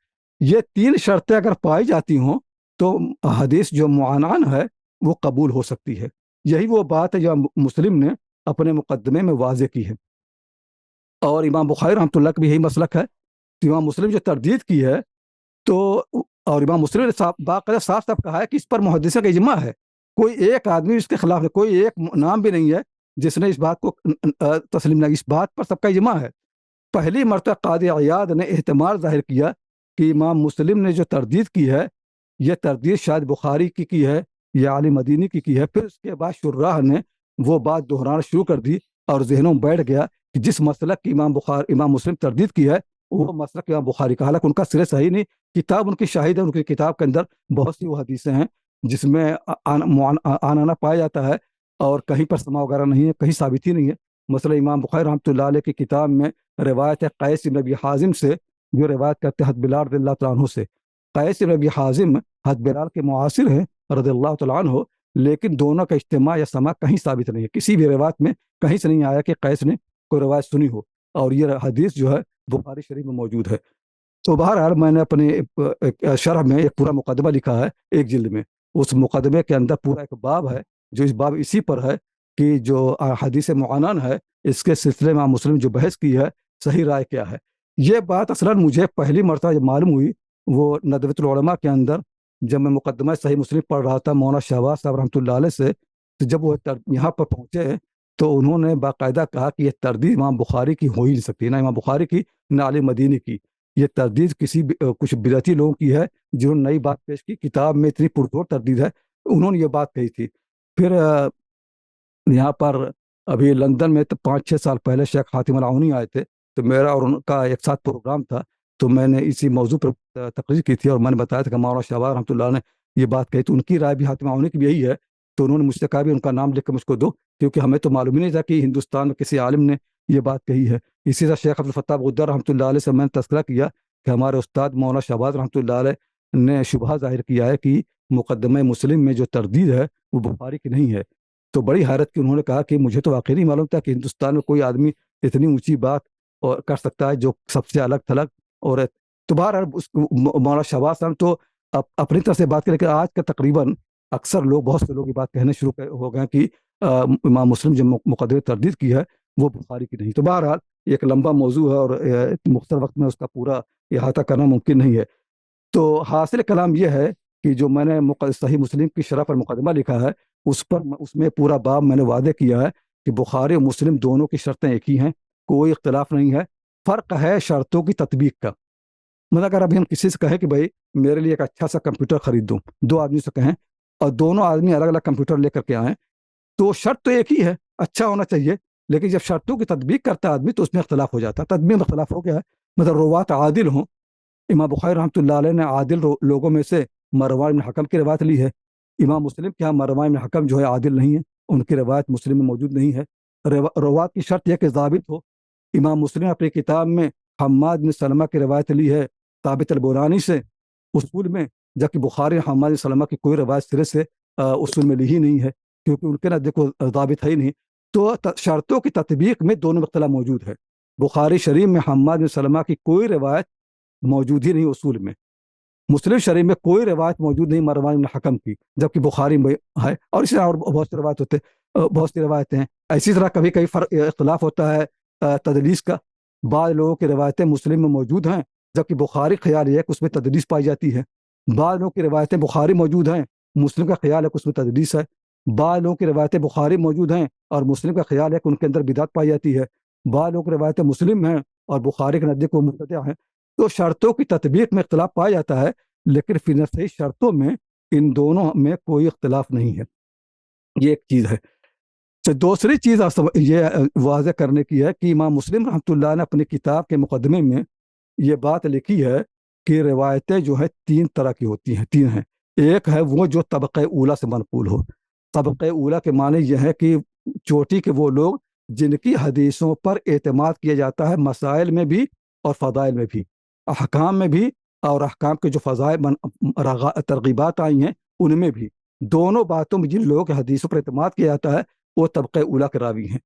یہ 3 شرطیں اگر پائی جاتی ہوں تو حدیث جو معنعن ہے وہ قبول ہو سکتی ہے۔ یہی وہ بات ہے جو مسلم نے اپنے مقدمے میں واضح کی ہے، اور امام بخاری رحمۃ اللہ کا بھی یہی مسلک ہے۔ تو امام مسلم جو تردید کی ہے، تو اور امام مسلم نے باقاعدہ صاف صاف کہا ہے کہ اس پر محدثین کا اجماع ہے، کوئی ایک آدمی اس کے خلاف ہے، کوئی ایک نام بھی نہیں ہے جس نے اس بات کو تسلیم نہ، اس بات پر سب کا اجماع ہے۔ پہلی مرتبہ قاضی عیاض نے احتمال ظاہر کیا کہ امام مسلم نے جو تردید کی ہے، یہ تردید شاید بخاری کی ہے یا علی مدینی کی ہے۔ پھر اس کے بعد شراح نے وہ بات دہرانا شروع کر دی، اور ذہنوں میں بیٹھ گیا کہ جس مسلک کی امام مسلم تردید کی ہے وہ مسلک امام بخاری کا، حالانکہ ان کا سرے صحیح نہیں، کتاب ان کی شاہد ہے، ان کی کتاب کے اندر بہت سی وہ حدیثیں ہیں جس میں آنا پایا جاتا ہے، اور کہیں پر سما وغیرہ نہیں ہے، کہیں ثابت ہی نہیں ہے۔ مثلا امام بخاری رحمۃ اللہ علیہ کی کتاب میں روایت ہے قیس بن ابی حازم سے، جو روایت کرتے ہیں حضرت بلال رضی اللہ تعالیٰ عنہ سے۔ قیس بن ابی حازم حضرت بلال کے معاصر ہیں رضی اللہ تعالیٰ عنہ، لیکن دونوں کا اجتماع یا سما کہیں ثابت نہیں ہے، کسی بھی روایت میں کہیں سے نہیں آیا کہ قیس نے کوئی روایت سنی ہو، اور یہ حدیث جو ہے بخاری شریف میں موجود ہے۔ تو بہرحال میں نے اپنے شرح میں ایک پورا مقدمہ لکھا ہے ایک جلد میں، اس مقدمے کے اندر پورا ایک باب ہے، جو اس باب اسی پر ہے کہ جو حدیث معنن ہے اس کے سلسلے میں مسلم جو بحث کی ہے، صحیح رائے کیا ہے۔ یہ بات اصلاً مجھے پہلی مرتبہ جب معلوم ہوئی وہ ندوۃ العلماء کے اندر، جب میں مقدمہ صحیح مسلم پڑھ رہا تھا مولانا شہباز صاحب رحمۃ اللہ علیہ سے، تو جب وہ یہاں پر پہنچے تو انہوں نے باقاعدہ کہا کہ یہ تردید امام بخاری کی ہو ہی نہیں سکتی، نہ امام بخاری کی نہ علی مدینی کی، یہ تردید کسی کچھ بدعتی لوگوں کی ہے جنہوں نے نئی بات پیش کی، کتاب میں اتنی پرزور تردید ہے، انہوں نے یہ بات کہی تھی۔ پھر یہاں پر ابھی لندن میں تو 5-6 سال پہلے شیخ حاتم العونی آئے تھے، تو میرا اور ان کا ایک ساتھ پروگرام تھا، تو میں نے اسی موضوع پر تقریر کی تھی، اور میں نے بتایا تھا کہ مولانا شہباز رحمۃ اللہ نے یہ بات کہی، تو ان کی رائے بھی حاتم العونی کی بھی یہی ہے، تو انہوں نے مجھ سے کہا بھی ان کا نام لکھ کے مجھ کو دو، کیونکہ ہمیں تو معلوم ہی نہیں تھا کہ ہندوستان میں کسی عالم نے یہ بات کہی ہے۔ اسی طرح شیخ عبدالفتاح غدار رحمۃ اللہ علیہ سے میں نے تذکرہ کیا کہ ہمارے استاد مولانا شہباز رحمۃ اللہ علیہ نے شبہ ظاہر کیا ہے کہ مقدمہ مسلم میں جو تردید ہے وہ بخاری کی نہیں ہے۔ تو بڑی حیرت کی انہوں نے کہا کہ مجھے تو واقعی نہیں معلوم تھا کہ ہندوستان میں کوئی آدمی اتنی اونچی بات اور کر سکتا ہے جو سب سے الگ تھلگ، اور تو بہرحال مولانا شہباز صاحب تو اپنی طرف سے بات کریں کہ آج کا تقریباً اکثر لوگ، بہت سے لوگ یہ بات کہنے شروع ہو گئے کہ امام مسلم جو مقدمہ تردید کی ہے وہ بخاری کی نہیں۔ تو بہرحال ایک لمبا موضوع ہے، اور مختصر وقت میں اس کا پورا احاطہ کرنا ممکن نہیں ہے۔ تو حاصل کلام یہ ہے کہ جو میں نے صحیح مسلم کی شرح پر مقدمہ لکھا ہے اس میں پورا باب میں نے واضح کیا ہے کہ بخاری اور مسلم دونوں کی شرطیں ایک ہی ہیں، کوئی اختلاف نہیں ہے، فرق ہے شرطوں کی تطبیق کا۔ مطلب اگر ابھی ہم کسی سے کہیں کہ بھائی میرے لیے ایک اچھا سا کمپیوٹر خرید دوں، دو آدمی سے کہیں اور دونوں آدمی الگ الگ کمپیوٹر لے کر کے آئیں، تو شرط تو ایک ہی ہے، اچھا ہونا چاہیے، لیکن جب شرطوں کی تطبیق کرتا ہے آدمی تو اس میں اختلاف ہو جاتا ہے۔ تطبیق میں اختلاف ہو گیا ہے، مطلب روات عادل ہوں۔ امام بخاری رحمۃ اللہ علیہ نے عادل لوگوں میں سے مروان بن حکم کی روایت لی ہے۔ امام مسلم کے یہاں مروان بن حکم جو ہے عادل نہیں ہے، ان کی روایت مسلم میں موجود نہیں ہے۔ روات کی شرط یہ کہ ضابط ہو۔ امام مسلم اپنی کتاب میں حماد بن سلمہ کی روایت لی ہے ثابت البنانی سے اصول میں، جبکہ بخاری حماد بن سلمہ کی کوئی روایت سرے سے اصول میں لی ہی نہیں ہے، کیونکہ ان کے نزدیک کو ضابط ہے ہی نہیں۔ تو شرطوں کی تطبیق میں دونوں میں اختلاف موجود ہے۔ بخاری شریف میں حماد بن سلمہ کی کوئی روایت موجود ہی نہیں اصول میں، مسلم شریف میں کوئی روایت موجود نہیں مروان بن حکم کی، جبکہ بخاری میں ہے، اور اسی طرح اور بہت سی روایتیں ہیں۔ اسی طرح کبھی کبھی اختلاف ہوتا ہے تدلیس کا، بعض لوگوں کی روایتیں مسلم میں موجود ہیں جبکہ بخاری خیال یہ ہے کہ اس میں تدلیس پائی جاتی ہے، بعض لوگوں کی روایتیں بخاری موجود ہیں، مسلم کا خیال ہے کہ اس میں تدلیس ہے، بعض لوگوں کی روایتیں بخاری موجود ہیں اور مسلم کا خیال ہے کہ ان کے اندر بدعت پائی جاتی ہے، بعض لوگوں کی روایتیں مسلم ہیں اور بخاری کے نزدیک وہ مبتدع ہیں۔ تو شرطوں کی تطبیق میں اختلاف پایا جاتا ہے، لیکن فی نفسہ شرطوں میں ان دونوں میں کوئی اختلاف نہیں ہے۔ یہ ایک چیز ہے۔ تو دوسری چیز یہ واضح کرنے کی ہے کہ امام مسلم رحمۃ اللہ نے اپنی کتاب کے مقدمے میں یہ بات لکھی ہے کہ روایتیں جو ہے تین طرح کی ہوتی ہیں، تین ہیں۔ ایک ہے وہ جو طبقہ اولا سے منقول ہو۔ طبقہ اولا کے معنی یہ ہے کہ چوٹی کے وہ لوگ جن کی حدیثوں پر اعتماد کیا جاتا ہے، مسائل میں بھی اور فضائل میں بھی، احکام میں بھی اور احکام کے جو فضائل ترغیبات آئی ہیں ان میں بھی، دونوں باتوں میں جن لوگوں کے حدیثوں پر اعتماد کیا جاتا ہے وہ طبقہ اولا کے راوی ہیں۔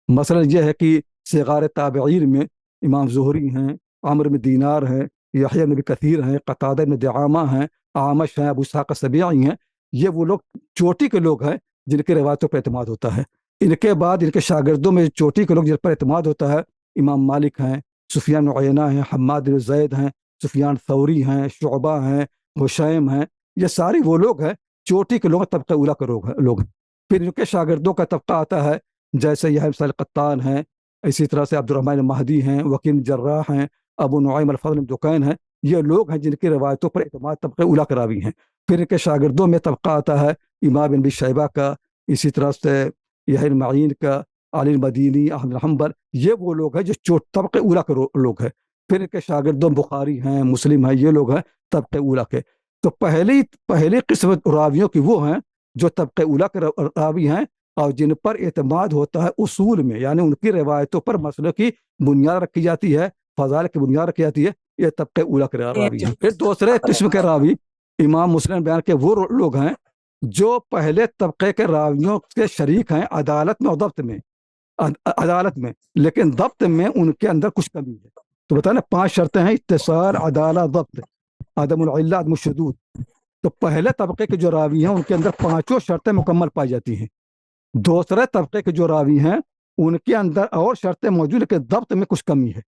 مثلا یہ ہے کہ صغار تابعین میں امام زہری ہیں، عمرو بن دینار ہیں، یحییٰ بن کثیر ہیں، قتادہ بن دعامہ ہیں، اعمش ہیں، ابو اسحاق السبیعی ہیں۔ یہ وہ لوگ چوٹی کے لوگ ہیں جن کے روایتوں پر اعتماد ہوتا ہے۔ ان کے بعد ان کے شاگردوں میں چوٹی کے لوگ جن پر اعتماد ہوتا ہے، امام مالک ہیں، سفیان بن عیینہ ہیں، حماد بن زید ہیں، سفیان ثوری ہیں، شعبہ ہیں، حشیم ہیں۔ یہ سارے وہ لوگ ہیں چوٹی کے لوگ، طبقہ اولا کے لوگ ہیں۔ پھر ان کے شاگردوں کا طبقہ آتا ہے، جیسے یحییٰ بن سعید القطان ہیں، اسی طرح سے عبد الرحمن المہدی ہیں، وکیع جراح ہیں، ابو نعیم الفضل بن دکین ہیں۔ یہ لوگ ہیں جن کی روایتوں پر اعتماد طبقہ اولا کے راوی ہیں۔ پھر ان کے شاگردوں میں طبقہ آتا ہے امام بن ابی شیبہ کا، اسی طرح سے یحییٰ بن معین کا، علی المدینی، احمد بن حنبل۔ یہ وہ لوگ ہیں جو طبقہ اولا کے لوگ ہیں۔ پھر ان کے شاگردوں بخاری ہیں، مسلم ہیں، یہ لوگ ہیں طبقہ اولا کے۔ تو پہلی قسم راویوں کی وہ ہیں جو طبقہ اولا کے راوی ہیں اور جن پر اعتماد ہوتا ہے اصول میں، یعنی ان کی روایتوں پر مسئلوں کی بنیاد رکھی جاتی ہے، فضائل کی بنیاد رکھی جاتی ہے، یہ طبقہ اولا کے راوی ہیں۔ پھر دوسرے قسم کے راوی امام مسلم بیان کے وہ لوگ ہیں جو پہلے طبقے کے راویوں کے شریک ہیں عدالت میں اور عدالت میں، لیکن ضبط میں ان کے اندر کچھ کمی ہے۔ تو بتانا 5 شرطیں ہیں: اتصال، عدالت، ضبط، عدم العلہ، عدم الشذوذ۔ تو پہلے طبقے کے جو راوی ہیں ان کے اندر 5 شرطیں مکمل پائی جاتی ہیں۔ دوسرے طبقے کے جو راوی ہیں ان کے اندر اور شرطیں موجود ہیں کہ ضبط میں کچھ کمی ہے،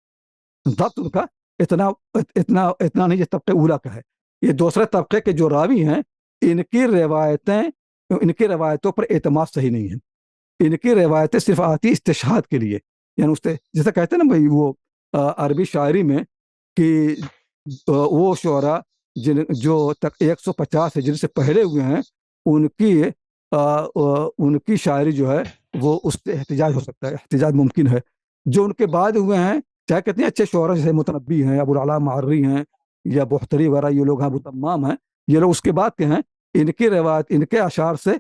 ضبط ان کا اتنا نہیں، یہ طبقے اولا کا ہے۔ یہ دوسرے طبقے کے جو راوی ہیں ان کی روایتوں پر اعتماد صحیح نہیں ہے، ان کی روایتیں صرف آتی استشہاد کے لیے، یعنی جیسے کہتے ہیں نا بھائی وہ عربی شاعری میں کہ وہ شعراء جو تک 150 ہجری سے پہلے ہوئے ہیں ان کی شاعری جو ہے وہ اس سے احتجاج ہو سکتا ہے، احتجاج ممکن ہے۔ جو ان کے بعد ہوئے ہیں چاہے کتنے اچھے شعراء جیسے متنبی ہیں، ابو العلا معری ہیں یا بختری وغیرہ، یہ لوگ ہیں، ابو تمام ہیں، یہ لوگ اس کے بعد کے ہیں۔ ان کی روایت، ان کے اشعار سے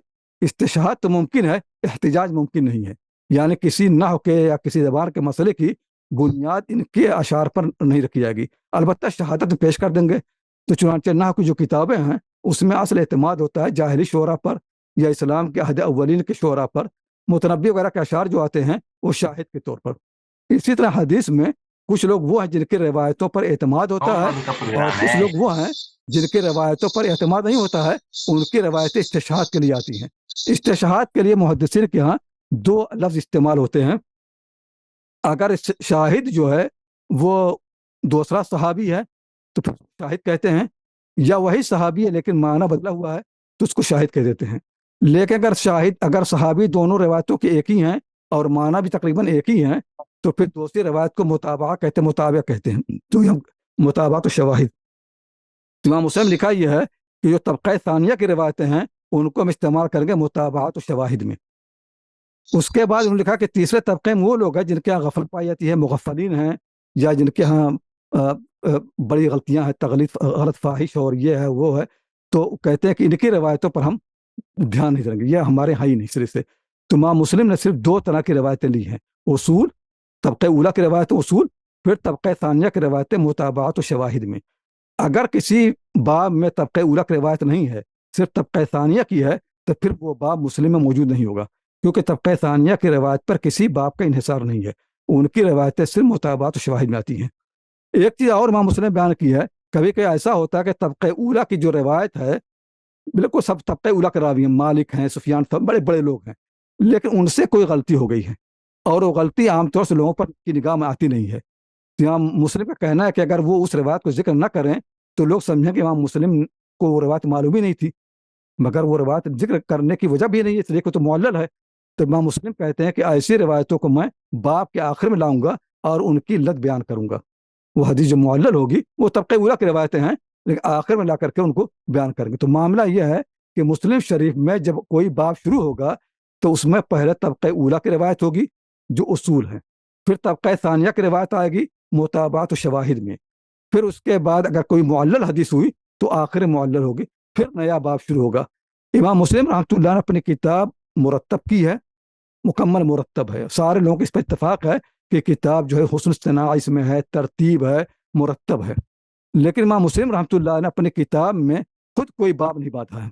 استشہاد تو ممکن ہے، احتجاج ممکن نہیں ہے۔ یعنی کسی نحو کے یا کسی زبان کے مسئلے کی بنیاد ان کے اشعار پر نہیں رکھی جائے گی، البتہ شہادت پیش کر دیں گے۔ تو چنانچہ نحو کی جو کتابیں ہیں اس میں اصل اعتماد ہوتا ہے جاہلی شعراء پر یا اسلام کے عہد اولین کے شعراء پر، متنبی وغیرہ کے اشعار جو آتے ہیں وہ شاہد کے طور پر۔ اسی طرح حدیث میں کچھ لوگ وہ ہیں جن کی روایتوں پر اعتماد ہوتا ہے اور کچھ لوگ وہ ہیں جن کی روایتوں پر اعتماد نہیں ہوتا ہے، ان کی روایتیں استشہاد کے لیے آتی ہیں۔ استشہاد کے لیے محدثین کے ہاں 2 لفظ استعمال ہوتے ہیں۔ اگر شاہد جو ہے وہ دوسرا صحابی ہے تو پھر شاہد کہتے ہیں، یا وہی صحابی ہے لیکن معنی بدلا ہوا ہے تو اس کو شاہد کہہ دیتے ہیں. لیکن اگر صحابی دونوں روایتوں کے ایک ہی ہیں اور معنی بھی تقریباً ایک ہی ہیں تو پھر دوسری روایت کو متابعہ کہتے ہیں، متابعہ کہتے ہیں. تو یہ متابعت و شواہد. امام مسلم لکھا یہ ہے کہ جو طبقہ ثانیہ کی روایتیں ہیں ان کو ہم استعمال کریں گے متابعت و شواہد میں. اس کے بعد انہوں نے لکھا کہ تیسرے طبقے میں وہ لوگ ہیں جن کے یہاں غفلت پائی جاتی ہے، مغفلین ہیں، یا جن کے یہاں بڑی غلطیاں ہیں، تغلیط، غلط فاحش اور یہ ہے وہ ہے، تو کہتے ہیں کہ ان کی روایتوں پر ہم دھیان نہیں دیں گے، یہ ہمارے ہاں ہی نہیں صرف سے. تو امام مسلم نے صرف دو طرح کی روایتیں لی ہیں، اصول، طبقہ اولا کی روایت اصول، پھر طبقہ ثانیہ کی روایتیں متابعت و شواہد میں. اگر کسی باب میں طبقہ اولا کی روایت نہیں ہے، صرف طبقہ ثانیہ کی ہے، تو پھر وہ باب مسلم میں موجود نہیں ہوگا، کیونکہ طبقہ ثانیہ کی روایت پر کسی باب کا انحصار نہیں ہے، ان کی روایتیں صرف متابعت و شواہد میں آتی ہیں. ایک چیز اور امام مسلم نے بیان کی ہے، کبھی کبھی ایسا ہوتا ہے کہ طبقہ اولا کی جو روایت ہے، بالکل سب طبقہ اولا کے راوی ہیں، مالک ہیں، سفیان، بڑے بڑے لوگ ہیں، لیکن ان سے کوئی غلطی ہو گئی ہے اور وہ غلطی عام طور سے لوگوں پر کی نگاہ میں آتی نہیں ہے. امام مسلم کا کہنا ہے کہ اگر وہ اس روایت کو ذکر نہ کریں تو لوگ سمجھیں کہ امام مسلم کو وہ روایت معلوم ہی نہیں تھی، مگر وہ روایت ذکر کرنے کی وجہ بھی نہیں ہے، اس لیے کہ تو معلل ہے. تو امام مسلم کہتے ہیں کہ ایسی روایتوں کو میں باب کے آخر میں لاؤں گا اور ان کی علت بیان کروں گا. وہ حدیث جو معلل ہوگی وہ طبقہ اولا کی روایتیں ہیں، لیکن آخر میں لا کر کے ان کو بیان کریں گے. تو معاملہ یہ ہے کہ مسلم شریف میں جب کوئی باب شروع ہوگا تو اس میں پہلے طبقہ اولا کی روایت ہوگی جو اصول ہیں، پھر طبقہ ثانیہ کی روایت آئے گی متابعت و شواہد میں، پھر اس کے بعد اگر کوئی معلل حدیث ہوئی تو آخر معلل ہوگی، پھر نیا باب شروع ہوگا. امام مسلم رحمۃ اللہ نے اپنی کتاب مرتب کی ہے، مکمل مرتب ہے، سارے لوگوں کو اس پر اتفاق ہے کہ کتاب جو ہے حسن استناع اس میں ہے، ترتیب ہے، مرتب ہے. لیکن امام مسلم رحمۃ اللہ نے اپنی کتاب میں خود کوئی باب نہیں باندھا ہے.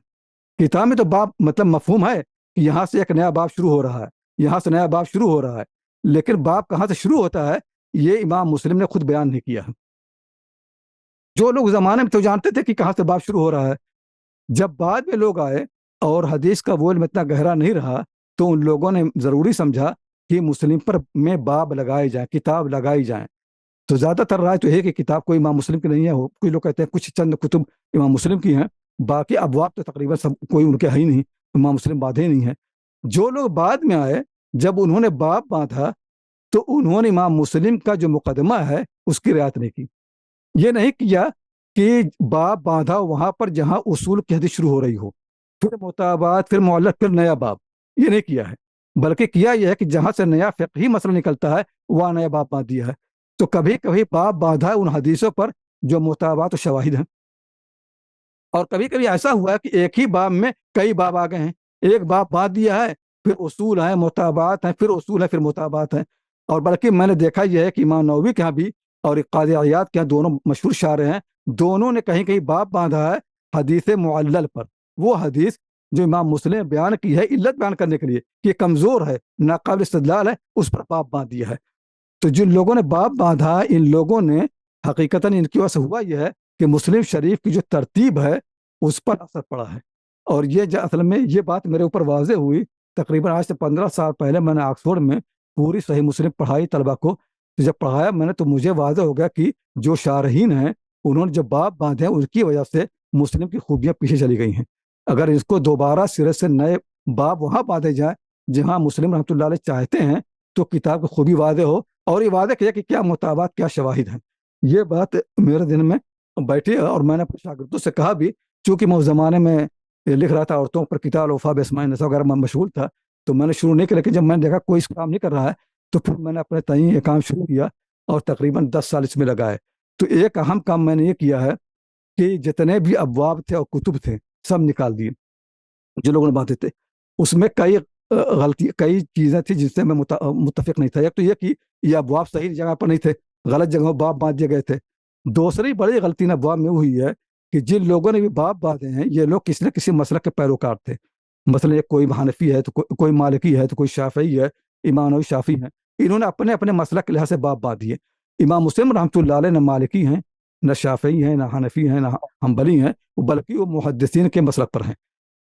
کتاب میں تو باب مطلب مفہوم ہے کہ یہاں سے ایک نیا باب شروع ہو رہا ہے، یہاں سے نیا باب شروع ہو رہا ہے، لیکن باب کہاں سے شروع ہوتا ہے یہ امام مسلم نے خود بیان نہیں کیا ہے. جو لوگ زمانے میں تو جانتے تھے کہ کہاں سے باب شروع ہو رہا ہے، جب بعد میں لوگ آئے اور حدیث کا وہ علم اتنا گہرا نہیں رہا تو ان لوگوں نے ضروری سمجھا کہ مسلم پر میں باب لگائے جائیں، کتاب لگائی جائیں. تو زیادہ تر رائے تو ہے کہ کتاب کوئی امام مسلم کی نہیں ہے، کوئی لوگ کہتے ہیں کچھ چند کتب امام مسلم کی ہیں، باقی ابواب تو تقریباً سب کوئی ان کے ہے ہی نہیں، امام مسلم باندھے نہیں ہیں. جو لوگ بعد میں آئے جب انہوں نے باب باندھا تو انہوں نے امام مسلم کا جو مقدمہ ہے اس کی رعایت نہیں کی. یہ نہیں کیا کہ باب باندھا وہاں پر جہاں اصول کی حدیث شروع ہو رہی ہو، پھر متابعات، پھر معلق، پھر نیا باب، یہ نہیں کیا ہے، بلکہ کیا یہ ہے کہ جہاں سے نیا فقہی مسئلہ نکلتا ہے وہاں نیا باب باندھ دیا ہے. تو کبھی کبھی باب باندھا ہے ان حدیثوں پر جو متابعات و شواہد ہیں، اور کبھی کبھی ایسا ہوا ہے کہ ایک ہی باب میں کئی باب آ گئے ہیں، ایک باب باندھ دیا ہے، پھر اصول ہیں، متابعات ہیں، پھر اصول ہیں، پھر متابعات ہیں. اور بلکہ میں نے دیکھا یہ ہے کہ امام نووی کے یہاں بھی اور قاضی عیاض کے یہاں دونوں مشہور شاعر ہیں، دونوں نے کہیں کہیں باب باندھا ہے حدیث معلل پر، وہ حدیث جو امام مسلم نے بیان کی ہے علت بیان کرنے کے لیے کہ یہ کمزور ہے، ناقابل استدلال ہے، اس پر باب باندھ دیا ہے. تو جن لوگوں نے باب باندھا ان لوگوں نے حقیقتاً ان کی وجہ سے ہوا یہ ہے کہ مسلم شریف کی جو ترتیب ہے اس پر اثر پڑا ہے. اور یہ اصل میں یہ بات میرے اوپر واضح ہوئی تقریباً آج سے 15 سال پہلے. میں نے آکسفورڈ میں پوری صحیح مسلم پڑھائی طلبا کو، تو جب پڑھایا میں نے تو مجھے واضح ہو گیا کہ جو شارحین ہیں انہوں نے جو باب باندھے ہیں ان کی وجہ سے مسلم کی خوبیاں پیچھے چلی گئی ہیں. اگر اس کو دوبارہ سرے سے نئے باب وہاں باندھے جائیں جہاں مسلم رحمۃ اللہ علیہ چاہتے ہیں تو کتاب کی خوبی واضح ہو اور یہ واضح کیا کہ کیا مطابعات، کیا شواہد ہیں. یہ بات میرے دن میں بیٹھی اور میں نے اپنے شاگردوں سے کہا بھی، چونکہ میں اس زمانے میں لکھ رہا تھا عورتوں پر کتاب الوفا باسماء النساء وغیرہ میں مشغول تھا، تو میں نے شروع نہیں کیا. لیکن جب میں نے دیکھا کوئی اس کام نہیں کر رہا ہے تو پھر میں نے اپنے تئیں یہ کام شروع کیا اور تقریباً 10 سال اس میں لگائے. تو ایک اہم کام میں نے یہ کیا ہے کہ جتنے بھی ابواب تھے اور کتب تھے سب نکال دیے جو لوگوں نے باتیں تھے. اس میں کئی غلطی، کئی چیزیں تھیں جن سے میں متفق نہیں تھا. ایک تو یہ کہ یہ ابواب صحیح جگہ پر نہیں تھے، غلط جگہوں باب باندھ دیے گئے تھے. دوسری بڑی غلطی ابواب میں ہوئی ہے کہ جن لوگوں نے بھی باب باندھے ہیں یہ لوگ کسی نہ کسی مسلک کے پیروکار تھے. مثلا کوئی حنفی ہے تو کوئی مالکی ہے تو کوئی شافعی ہے، امام نووی شافعی ہیں، انہوں نے اپنے اپنے مسلک کے لحاظ سے باب باندھ دیے. امام مسلم رحمۃ اللہ علیہ نہ مالکی ہیں، نہ شافعی ہیں، نہ حنفی ہیں، نہ حنبلی ہیں، بلکہ وہ محدثین کے مسلک پر ہیں.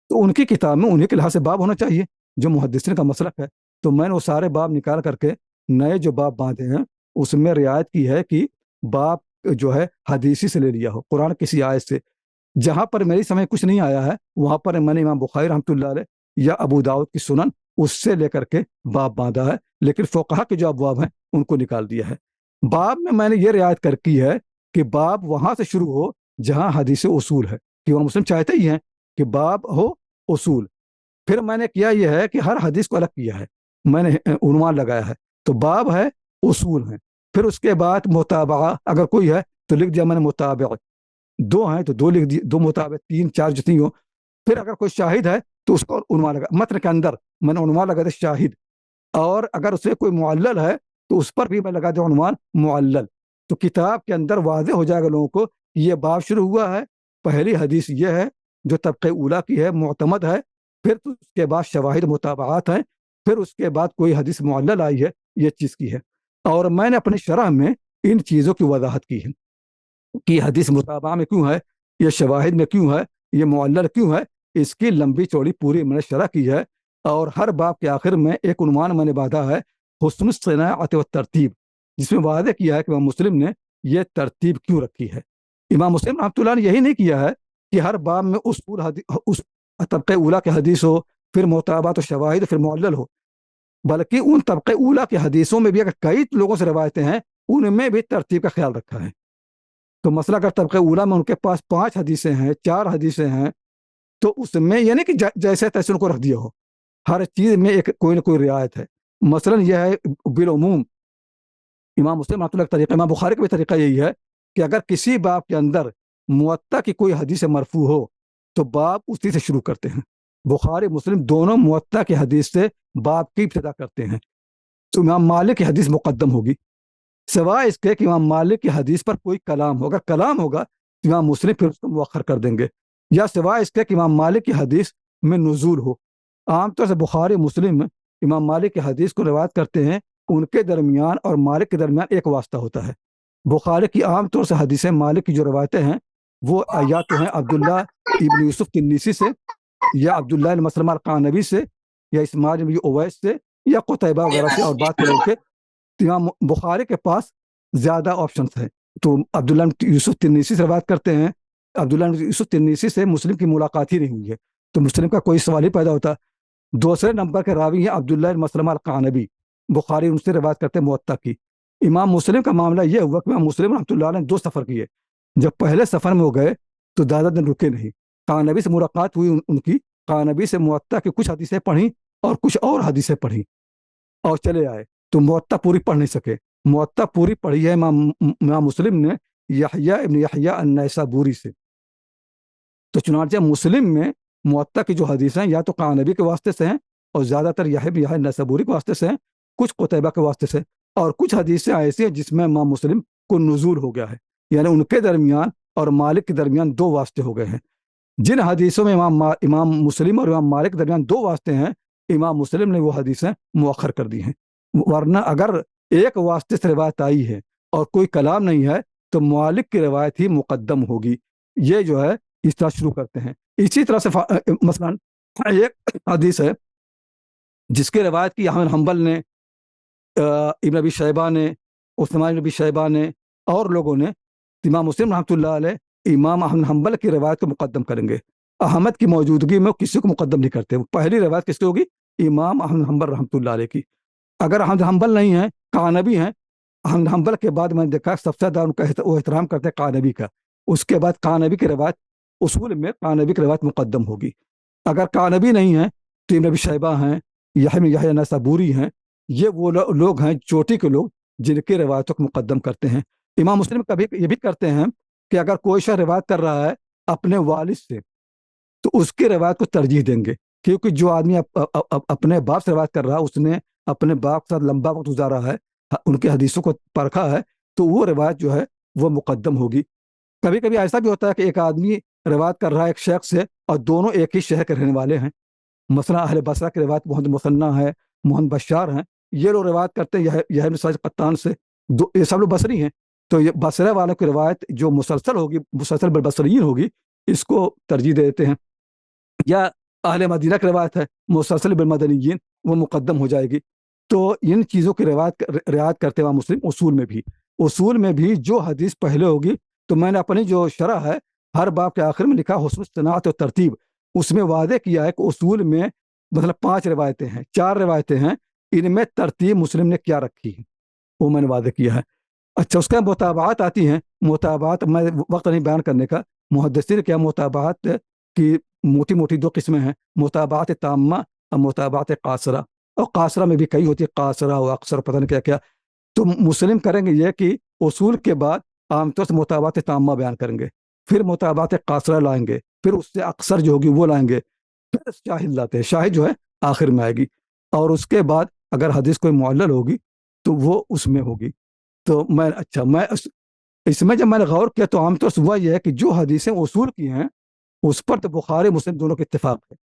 تو ان کی کتاب میں انہیں کے لحاظ سے باب ہونا چاہیے جو محدثین کا مسلک ہے. تو میں نے وہ سارے باب نکال کر کے نئے جو باب باندھے ہیں اس میں رعایت کی ہے کہ باب جو ہے حدیثی سے لے لیا ہو، قرآن کسی آیت سے. جہاں پر میری سمجھ کچھ نہیں آیا ہے وہاں پر میں نے امام بخاری رحمۃ اللہ علیہ یا ابو داؤد کی سنن اس سے لے کر کے باب باندھا ہے، لیکن فقہا کے جو ابواب ہیں ان کو نکال دیا ہے۔ باب میں نے یہ رعایت کر کی ہے کہ باب وہاں سے شروع ہو جہاں حدیث اصول ہے، کہ وہ مسلم چاہتے ہی ہیں کہ باب ہو اصول۔ پھر میں نے کیا یہ ہے کہ ہر حدیث کو الگ کیا ہے، میں نے عنوان لگایا ہے، تو باب ہے، اصول ہیں، پھر اس کے بعد متابعہ اگر کوئی ہے تو لکھ دیا میں نے متابع، دو ہیں تو دو لکھ دیے، دو متابع، تین چار جتنی ہو۔ پھر اگر کوئی شاہد ہے تو اس کو عنوان لگا، متن کے اندر میں نے عنوان لگا دیا شاہد، اور اگر اسے کوئی معلل ہے تو اس پر بھی میں لگا دیا عنوان معلل۔ تو کتاب کے اندر واضح ہو جائے گا لوگوں کو کہ یہ باب شروع ہوا ہے، پہلی حدیث یہ ہے جو طبقہ اولا کی ہے، معتمد ہے، پھر اس کے بعد شواہد متابعات ہیں، پھر اس کے بعد کوئی حدیث معلل آئی ہے یہ چیز کی ہے۔ اور میں نے اپنی شرح میں ان چیزوں کی وضاحت کی ہے کہ حدیث متابعہ میں کیوں ہے، یہ شواہد میں کیوں ہے، یہ معلل کیوں ہے، اس کی لمبی چوڑی پوری میں نے شرح کی ہے۔ اور ہر باب کے آخر میں ایک عنوان میں نے باندھا ہے، حسن الصناعت و ترتیب، جس میں واضح کیا ہے کہ امام مسلم نے یہ ترتیب کیوں رکھی ہے۔ امام مسلم رحمۃ اللہ نے یہی نہیں کیا ہے کہ ہر باب میں اصول اس طبقہ اولا کے حدیث ہو، پھر متابعات و شواہد، پھر معلل ہو، بلکہ ان طبقہ اولا کے حدیثوں میں بھی اگر کئی لوگوں سے روایتیں ہیں ان میں بھی ترتیب کا خیال رکھا ہے۔ تو مسئلہ اگر طبقہ اولا میں ان کے پاس 5 حدیثیں ہیں، 4 حدیثیں ہیں، تو اس میں یہ نہیں کہ جیسے تیسے ان کو رکھ دیا ہو، ہر چیز میں ایک کوئی نہ کوئی رعایت ہے۔ مثلا یہ ہے بالعموم امام مسلم رحمۃ اللہ کا طریقہ، امام بخاری کا بھی طریقہ یہی ہے کہ اگر کسی باب کے اندر موطا کی کوئی حدیث مرفوع ہو تو باب اسی سے شروع کرتے ہیں۔ بخاری مسلم دونوں موطا کی حدیث سے باب کی ابتدا کرتے ہیں، تو امام مالک کی حدیث مقدم ہوگی، سوائے اس کے کہ امام مالک کی حدیث پر کوئی کلام ہوگا، کلام ہوگا تو امام مسلم پھر اس کو مؤخر کر دیں گے، یا سوائے اس کے کہ امام مالک کی حدیث میں نزول ہو۔ عام طور سے بخاری مسلم امام مالک کی حدیث کو روایت کرتے ہیں، ان کے درمیان اور مالک کے درمیان ایک واسطہ ہوتا ہے۔ بخاری کی عام طور سے حدیثیں مالک کی جو روایتیں ہیں وہ یا تو ہیں عبداللہ ابن یوسف تنیسی سے، یا عبداللہ بن مسلمہ القعنبی سے، یا اسماعیل بن اویس سے، یا قتیبہ وغیرہ سے اور بات کے لوگ کے۔ امام بخاری کے پاس زیادہ آپشنس ہیں، تو عبداللہ بن یوسف تنیسی سے روایت کرتے ہیں، عبداللہ بن یوسف تنیسی سے مسلم کی ملاقات ہی نہیں ہوئی ہے تو مسلم کا کوئی سوال ہی پیدا ہوتا۔ دوسرے نمبر کے راوی ہیں عبداللہ بن مسلمہ القعنبی، بخاری ان سے روایت کرتے ہیں موطا کی۔ امام مسلم کا معاملہ یہ ہوا کہ امام مسلم رحمۃ اللہ علیہ نے 2 سفر کیے، جب پہلے سفر میں وہ گئے تو زیادہ دن رکے نہیں، قعنبی سے ملاقات ہوئی ان کی، قعنبی سے موطا کی کچھ حدیثیں پڑھی اور کچھ اور حدیثیں پڑھی اور چلے آئے، تو موطا پوری پڑھ نہیں سکے۔ موطا پوری پڑھی ہے امام مسلم نے یحییٰ ابن یحییٰ النیسابوری سے۔ تو چنانچہ مسلم میں موطا کی جو حدیثیں یا تو قعنبی کے واسطے سے ہیں اور زیادہ تر یحییٰ ابن یحییٰ النیسابوری کے واسطے سے ہیں، کچھ قتیبہ کے واسطے سے، اور کچھ حدیثیں ایسی ہیں جس میں امام مسلم کو نزول ہو گیا ہے، یعنی ان کے درمیان اور مالک کے درمیان 2 واسطے ہو گئے ہیں۔ جن حدیثوں میں امام مسلم اور امام مالک کے درمیان 2 واسطے ہیں، امام مسلم نے وہ حدیثیں مؤخر کر دی ہیں، ورنہ اگر ایک واسطے سے روایت آئی ہے اور کوئی کلام نہیں ہے تو مالک کی روایت ہی مقدم ہوگی۔ یہ جو ہے اس طرح شروع کرتے ہیں۔ اسی طرح سے مثلا ایک حدیث ہے جس کی روایت کی احمد حنبل نے، ابن ابی شیبہ نے، عثمان بن ابی شیبہ نے اور لوگوں نے، امام مسلم رحمۃ اللہ علیہ امام احمد حنبل کی روایت کو مقدم کریں گے، احمد کی موجودگی میں کسی کو مقدم نہیں کرتے۔ پہلی روایت کس کی ہوگی؟ امام احمد حنبل رحمۃ اللہ علیہ کی۔ اگر احمد حنبل نہیں ہیں، قعنبی ہیں، احمد حنبل کے بعد میں نے دیکھا سب سے زیادہ ان کا وہ احترام کرتے ہیں قعنبی کا، اس کے بعد قعنبی کی روایت، اصول میں قعنبی کی روایت مقدم ہوگی۔ اگر قعنبی نہیں ہیں تو ابن ابی شیبہ ہیں، یحییٰ بن یحییٰ النیسابوری ہیں، یہ وہ لوگ ہیں چوٹی کے لوگ جن کی روایتوں کو مقدم کرتے ہیں۔ امام مسلم کبھی یہ بھی کرتے ہیں کہ اگر کوئی شخص روایت کر رہا ہے اپنے والد سے تو اس کی روایت کو ترجیح دیں گے، کیونکہ جو آدمی اپنے باپ سے روایت کر رہا ہے اس نے اپنے باپ کے ساتھ لمبا وقت گزارا ہے، ان کی حدیثوں کو پرکھا ہے، تو وہ روایت جو ہے وہ مقدم ہوگی۔ کبھی کبھی ایسا بھی ہوتا ہے کہ ایک آدمی روایت کر رہا ہے ایک شیخ سے اور دونوں ایک ہی شہر کے رہنے والے ہیں، مثلا اہل بصرہ کی روایت محمد مثنیٰ ہے، محمد بشار ہیں، یہ لوگ روایت کرتے ہیں یحییٰ بن سعید قطان سے، یہ سب لوگ بصری ہیں، تو یہ بصرہ والوں کی روایت جو مسلسل ہوگی، مسلسل بالبصریین ہوگی، اس کو ترجیح دیتے ہیں۔ یا اہل مدینہ کی روایت ہے مسلسل بالمدنیین، وہ مقدم ہو جائے گی۔ تو ان چیزوں کی رعایت کرتے ہوئے مسلم اصول میں بھی جو حدیث پہلے ہوگی، تو میں نے اپنی جو شرح ہے ہر باب کے آخر میں لکھا حسن استناعت و ترتیب، اس میں واضح کیا ہے کہ اصول میں مطلب 5 روایتیں ہیں، 4 روایتیں ہیں، ان میں ترتیب مسلم نے کیا رکھی ہے وہ میں نے واضح کیا ہے۔ اچھا، اس کے متابعات آتی ہیں، متابعات میں وقت نہیں بیان کرنے کا، محدثین کیا متابعات کی موٹی موٹی 2 قسمیں ہیں، متابعات تامہ اور متابعات قاصرہ، اور قاصرہ میں بھی کئی ہوتی ہے، قاصرہ و اقصر پتہ نہیں کیا کیا۔ تو مسلم کریں گے یہ کہ اصول کے بعد عام طور سے متابعات تامہ بیان کریں گے، پھر متابعات قاصرہ لائیں گے، پھر اس سے اکثر جو ہوگی وہ لائیں گے، پھر شاہد لاتے ہیں، شاہد جو ہے آخر میں آئے گی، اور اس کے بعد اگر حدیث کوئی معلل ہوگی تو وہ اس میں ہوگی۔ تو میں اس میں جب میں نے غور کیا تو عام طور سے ہوا یہ ہے کہ جو حدیثیں اصول کی ہیں اس پر تو بخاری مسلم دونوں کے اتفاق ہے۔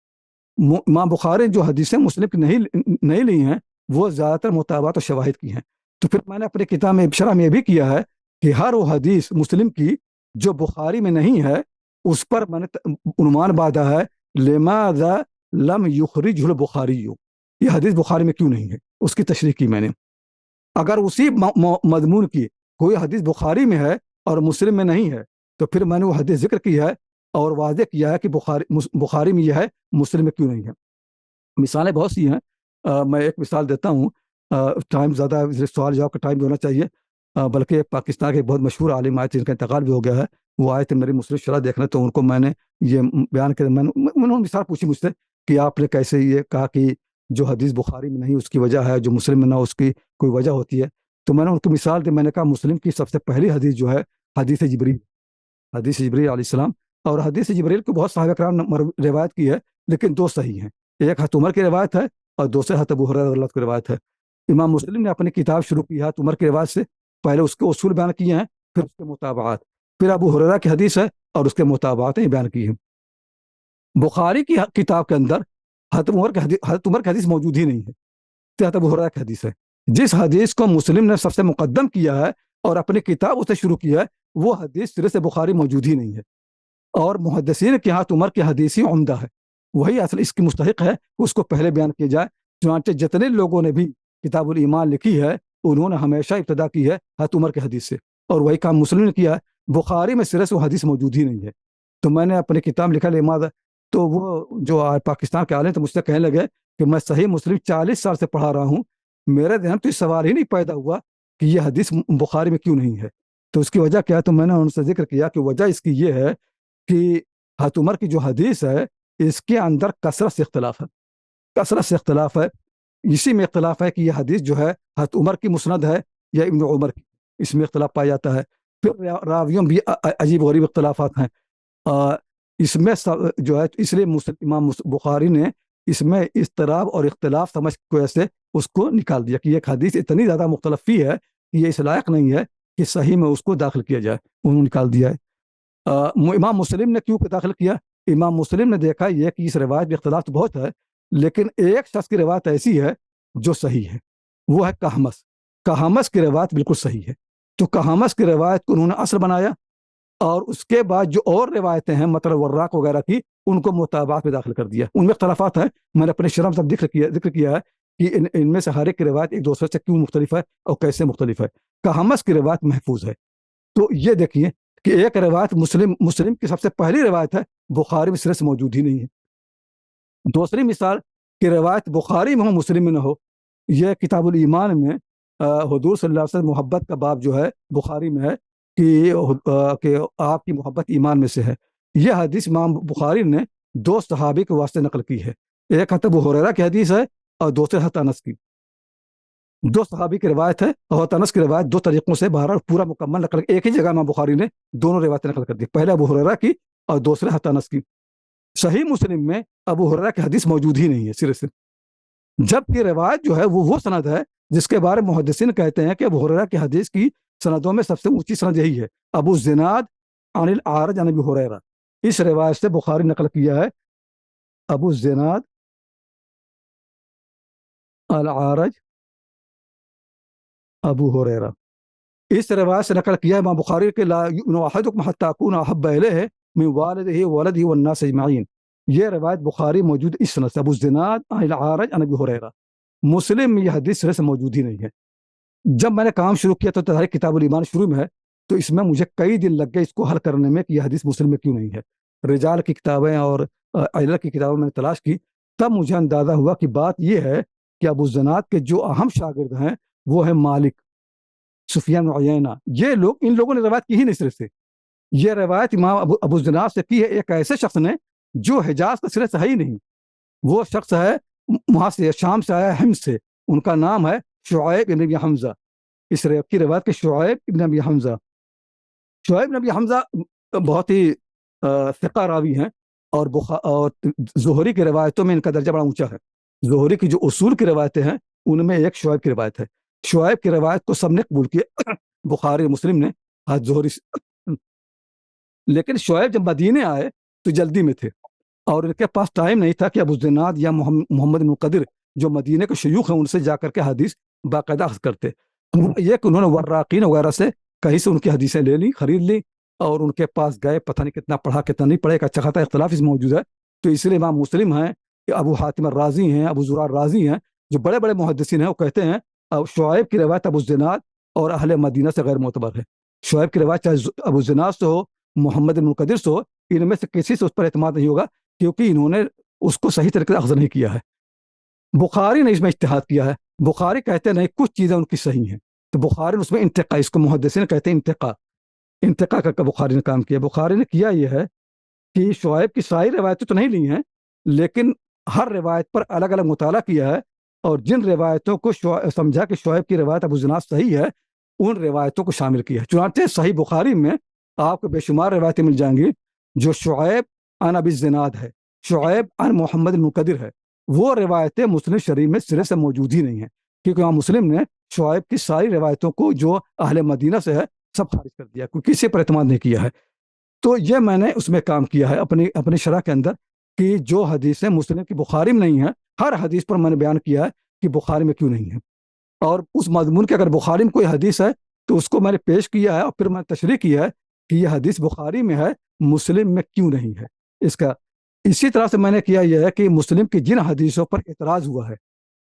امام بخاری جو حدیثیں مسلم کی نہیں لی ہیں وہ زیادہ تر مطابعات و شواہد کی ہیں۔ تو پھر میں نے اپنی کتاب میں شرح میں یہ بھی کیا ہے کہ ہر وہ حدیث مسلم کی جو بخاری میں نہیں ہے اس پر میں نے عنوان باندھا ہے لماذا لم یخرجہ البخاری، یہ حدیث بخاری میں کیوں نہیں ہے، اس کی تشریح کی میں نے۔ اگر اسی مضمون کی کوئی حدیث بخاری میں ہے اور مسلم میں نہیں ہے تو پھر میں نے وہ حدیث ذکر کی ہے اور واضح کیا ہے کہ بخاری میں یہ ہے، مسلم میں کیوں نہیں ہے۔ مثالیں بہت سی ہیں، میں ایک مثال دیتا ہوں، ٹائم زیادہ سوال جواب کا ٹائم بھی ہونا چاہیے، بلکہ پاکستان کے بہت مشہور عالم آئے تھے جن کا انتقال بھی ہو گیا ہے، وہ آئے تھے میری مسلم شرح دیکھنے، تو ان کو میں نے یہ بیان کیا، انہوں نے مثال پوچھی مجھ سے کہ آپ نے کیسے یہ کہا کہ جو حدیث بخاری میں نہیں اس کی وجہ ہے، جو مسلم میں نہ اس کی کوئی وجہ ہوتی ہے۔ تو میں نے ان کو مثال دی، میں نے کہا مسلم کی سب سے پہلی حدیث جو ہے حدیث جبریل علیہ السلام، اور حدیث جبریل کو بہت صحابہ کرام نے روایت کی ہے لیکن 2 صحیح ہیں، ایک حضرت عمر کی روایت ہے اور دوسرے حضرت ابو ہریرہ رضی اللہ عنہ کی روایت ہے۔ امام مسلم نے اپنی کتاب شروع کی ہے عمر کی روایت سے، پہلے اس کے اصول بیان کیے ہیں، پھر اس کے مطابعات، پھر ابو ہریرہ کی حدیث ہے اور اس کے مطابعات بیان کی ہیں۔ بخاری کی کتاب کے اندر حضرت عمر کی حدیث موجود ہی نہیں ہے، حضرت ابو ہریرہ کی حدیث ہے۔ جس حدیث کو مسلم نے سب سے مقدم کیا ہے اور اپنی کتاب اسے شروع کیا ہے وہ حدیث سرے سے بخاری موجود ہی نہیں ہے، اور محدثین کے ہاتھ عمر کی حدیث ہی عمدہ ہے، وہی اصل اس کی مستحق ہے کہ اس کو پہلے بیان کیا جائے۔ چنانچہ جتنے لوگوں نے بھی کتاب الایمان لکھی ہے انہوں نے ہمیشہ ابتدا کی ہے حضرت عمر کی حدیث سے، اور وہی کام مسلم نے کیا ہے، بخاری میں سرے سے وہ حدیث موجود ہی نہیں ہے۔ تو میں نے اپنی کتاب لکھا لماذا، تو وہ جو پاکستان کے عالم تھے مجھ سے کہنے لگے کہ میں صحیح مسلم 40 سال سے پڑھا رہا ہوں، میرے ذہن تو یہ سوال ہی نہیں پیدا ہوا کہ یہ حدیث بخاری میں کیوں نہیں ہے۔ تو اس کی وجہ کیا ہے، تو میں نے ان سے ذکر کیا کہ وجہ اس کی یہ ہے کہ حضرت عمر کی جو حدیث ہے اس کے اندر کثرت سے اختلاف ہے، کثرت سے اختلاف ہے، اسی میں اختلاف ہے کہ یہ حدیث جو ہے حضرت عمر کی مسند ہے یا ابن عمر کی، اس میں اختلاف پایا جاتا ہے۔ پھر راویوں بھی عجیب غریب اختلافات ہیں، اس میں جو ہے اس لیے امام بخاری نے اس میں اضطراب اور اختلاف سمجھ کی وجہ سے اس کو نکال دیا کہ ایک حدیث اتنی زیادہ مختلفی ہے کہ یہ اس لائق نہیں ہے کہ صحیح میں اس کو داخل کیا جائے، انہوں نے نکال دیا ہے۔ امام مسلم نے کیوں داخل کیا؟ امام مسلم نے دیکھا یہ کہ اس روایت میں اختلاف تو بہت ہے لیکن ایک شخص کی روایت ایسی ہے جو صحیح ہے، وہ ہے کہامس کی روایت بالکل صحیح ہے، تو کہامس کی روایت کو انہوں نے اصل بنایا، اور اس کے بعد جو اور روایتیں ہیں مطلب وراق وغیرہ کی ان کو مطابعات میں داخل کر دیا، ان میں اختلافات ہیں، میں نے اپنے شرح میں ذکر کیا ہے کہ ان میں سے ہر ایک کی روایت ایک دوسرے سے کیوں مختلف ہے اور کیسے مختلف ہے۔ کہامس کی روایت محفوظ ہے، تو یہ دیکھیے کہ ایک روایت مسلم کی سب سے پہلی روایت ہے، بخاری میں سرے سے موجود ہی نہیں ہے۔ دوسری مثال کہ روایت بخاری میں ہو مسلم میں نہ ہو، یہ کتاب الایمان میں حضور صلی اللہ علیہ وسلم محبت کا باب جو ہے بخاری میں ہے کہ آپ کی محبت ایمان میں سے ہے، یہ حدیث امام بخاری نے 2 صحابی کے واسطے نقل کی ہے، ایک حضرت ابو ہریرہ کی حدیث ہے اور دوسرے حضرت انس کی، 2 صحابی کی روایت ہے، اور حضرت انس کی روایت 2 طریقوں سے بہرحال پورا مکمل نقل، ایک ہی جگہ امام بخاری نے دونوں روایتیں نقل کر دی، پہلے ابو ہریرہ کی اور دوسرے حضرت انس کی۔ صحیح مسلم میں ابو ہریرہ کی حدیث موجود ہی نہیں ہے سرے سے، جبکہ روایت جو ہے وہ سند ہے جس کے بارے میں محدثین کہتے ہیں کہ ابو ہریرہ کی حدیث کی سندوں میں سب سے اونچی سند یہی ہے، ابو الزناد عن الاعرج عن ابی ہریرہ، اس روایت سے بخاری نقل کیا ہے ابو الزناد الاعرج ابو ہریرہ، اس روایت سے نقل کیا ہے امام بخاری کے لا یؤمن احدکم حتی اکون احب الیہ من والدہ وولدہ والناس اجمعین، یہ روایت بخاری موجود اس سند سے ابو الزناد عن الاعرج عن ابی ہریرہ، مسلم میں یہ حدیث سرے سے موجود ہی نہیں ہے۔ جب میں نے کام شروع کیا تو تحریک کتاب الایمان شروع میں ہے، تو اس میں مجھے کئی دن لگ گئے اس کو حل کرنے میں کہ یہ حدیث مسلم میں کیوں نہیں ہے. رجال کی کتابیں اور علل کی کتابیں میں نے تلاش کی, تب مجھے اندازہ ہوا کہ بات یہ ہے کہ ابو الزناد کے جو اہم شاگرد ہیں وہ ہیں مالک, سفیان بن عیینہ. یہ لوگ, ان لوگوں نے روایت کی ہی نہیں صرف سے, یہ روایت امام ابو الزناد سے کی ہے ایک ایسے شخص نے جو حجاز کا سرے سے ہے ہی نہیں. وہ شخص ہے وہاں سے, شام سے آیا, حمص سے. ان کا نام ہے شعیب بن ابی حمزہ. اس کی روایت کے شعیب بن ابی حمزہ. شعیب بن ابی حمزہ بہت ہی ثقہ راوی ہیں, اور زہری کی روایتوں میں ان کا درجہ بڑا اونچا ہے. زہری کی جو اصول کی روایتیں ہیں ان میں ایک شعیب کی روایت ہے. شعیب کی روایت کو سب نے قبول کیا, بخاری مسلم نے, زہری سے. لیکن شعیب جب مدینے آئے تو جلدی میں تھے, اور ان کے پاس ٹائم نہیں تھا کہ ابو الزناد یا محمد بن منقدر جو مدینے کے شیوخ ہیں ان سے جا کر کے حدیث باقاعدہ اخذ کرتے. یہ کہ انہوں نے وراقین وغیرہ سے کہیں سے ان کی حدیثیں لے لی, خرید لی, اور ان کے پاس گئے, پتہ نہیں کتنا پڑھا کتنا نہیں پڑھا, ایک اچھا خاصا اختلاف اس میں موجود ہے. تو اس لیے امام مسلم ہیں, ابو حاتم الرازی ہیں, ابو زرع الرازی ہیں, جو بڑے بڑے محدثین ہیں, وہ کہتے ہیں شعیب کی روایت ابو الزناد اور اہل مدینہ سے غیر معتبر ہے. شعیب کی روایت چاہے ابو الزناد سے ہو, محمد بن منقدر سے ہو, ان میں سے کسی سے اس پر اعتماد نہیں ہوگا, کیونکہ انہوں نے اس کو صحیح طریقے سے اخذ نہیں کیا ہے. بخاری نے اس میں اجتہاد کیا ہے. بخاری کہتے نہیں کچھ چیزیں ان کی صحیح ہیں, تو بخاری نے اس میں انتقا, اس کو محدثین کہتے ہیں انتقا کا بخاری نے کام کیا. بخاری نے کیا یہ ہے کہ شعیب کی ساری روایتیں تو نہیں لی ہیں, لیکن ہر روایت پر الگ الگ مطالعہ کیا ہے, اور جن روایتوں کو سمجھا کہ شعیب کی روایت ابو الزناد صحیح ہے, ان روایتوں کو شامل کیا ہے. چنانچہ صحیح بخاری میں آپ کو بے شمار روایتیں مل جائیں گی جو شعیب عن ابی الزناد ہے, شعیب عن محمد المنقدر ہے. وہ روایتیں مسلم شریف میں سرے سے موجود ہی نہیں ہیں, کیونکہ وہاں مسلم نے شعیب کی ساری روایتوں کو جو اہل مدینہ سے ہے سب خارج کر دیا, کوئی کسی پر اعتماد نہیں کیا ہے. تو یہ میں نے اس میں کام کیا ہے اپنی شرح کے اندر, کہ جو حدیثیں مسلم کی بخاری میں نہیں ہیں, ہر حدیث پر میں نے بیان کیا ہے کہ بخاری میں کیوں نہیں ہے, اور اس مضمون کے اگر بخاری میں کوئی حدیث ہے تو اس کو میں نے پیش کیا ہے, اور پھر میں نے تشریح کیا ہے کہ یہ حدیث بخاری میں ہے, مسلم میں کیوں نہیں ہے اس کا. اسی طرح سے میں نے کیا یہ ہے کہ مسلم کی جن حدیثوں پر اعتراض ہوا ہے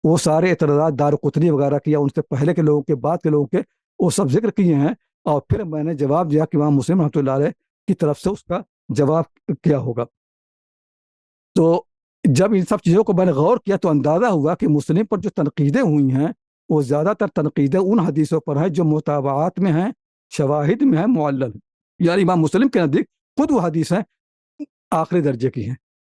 وہ سارے اعتراضات دارقطنی وغیرہ کیا, ان سے پہلے کے لوگوں کے, بعد کے لوگوں کے, وہ سب ذکر کیے ہیں, اور پھر میں نے جواب دیا کہ امام مسلم رحمۃ اللہ علیہ کی طرف سے اس کا جواب کیا ہوگا. تو جب ان سب چیزوں کو میں نے غور کیا تو اندازہ ہوا کہ مسلم پر جو تنقیدیں ہوئی ہیں وہ زیادہ تر تنقیدیں ان حدیثوں پر ہیں جو متابعات میں ہیں, شواہد میں ہیں, معلل, یعنی امام مسلم کے نزدیک خود وہ حدیثیں آخری درجے کی ہیں.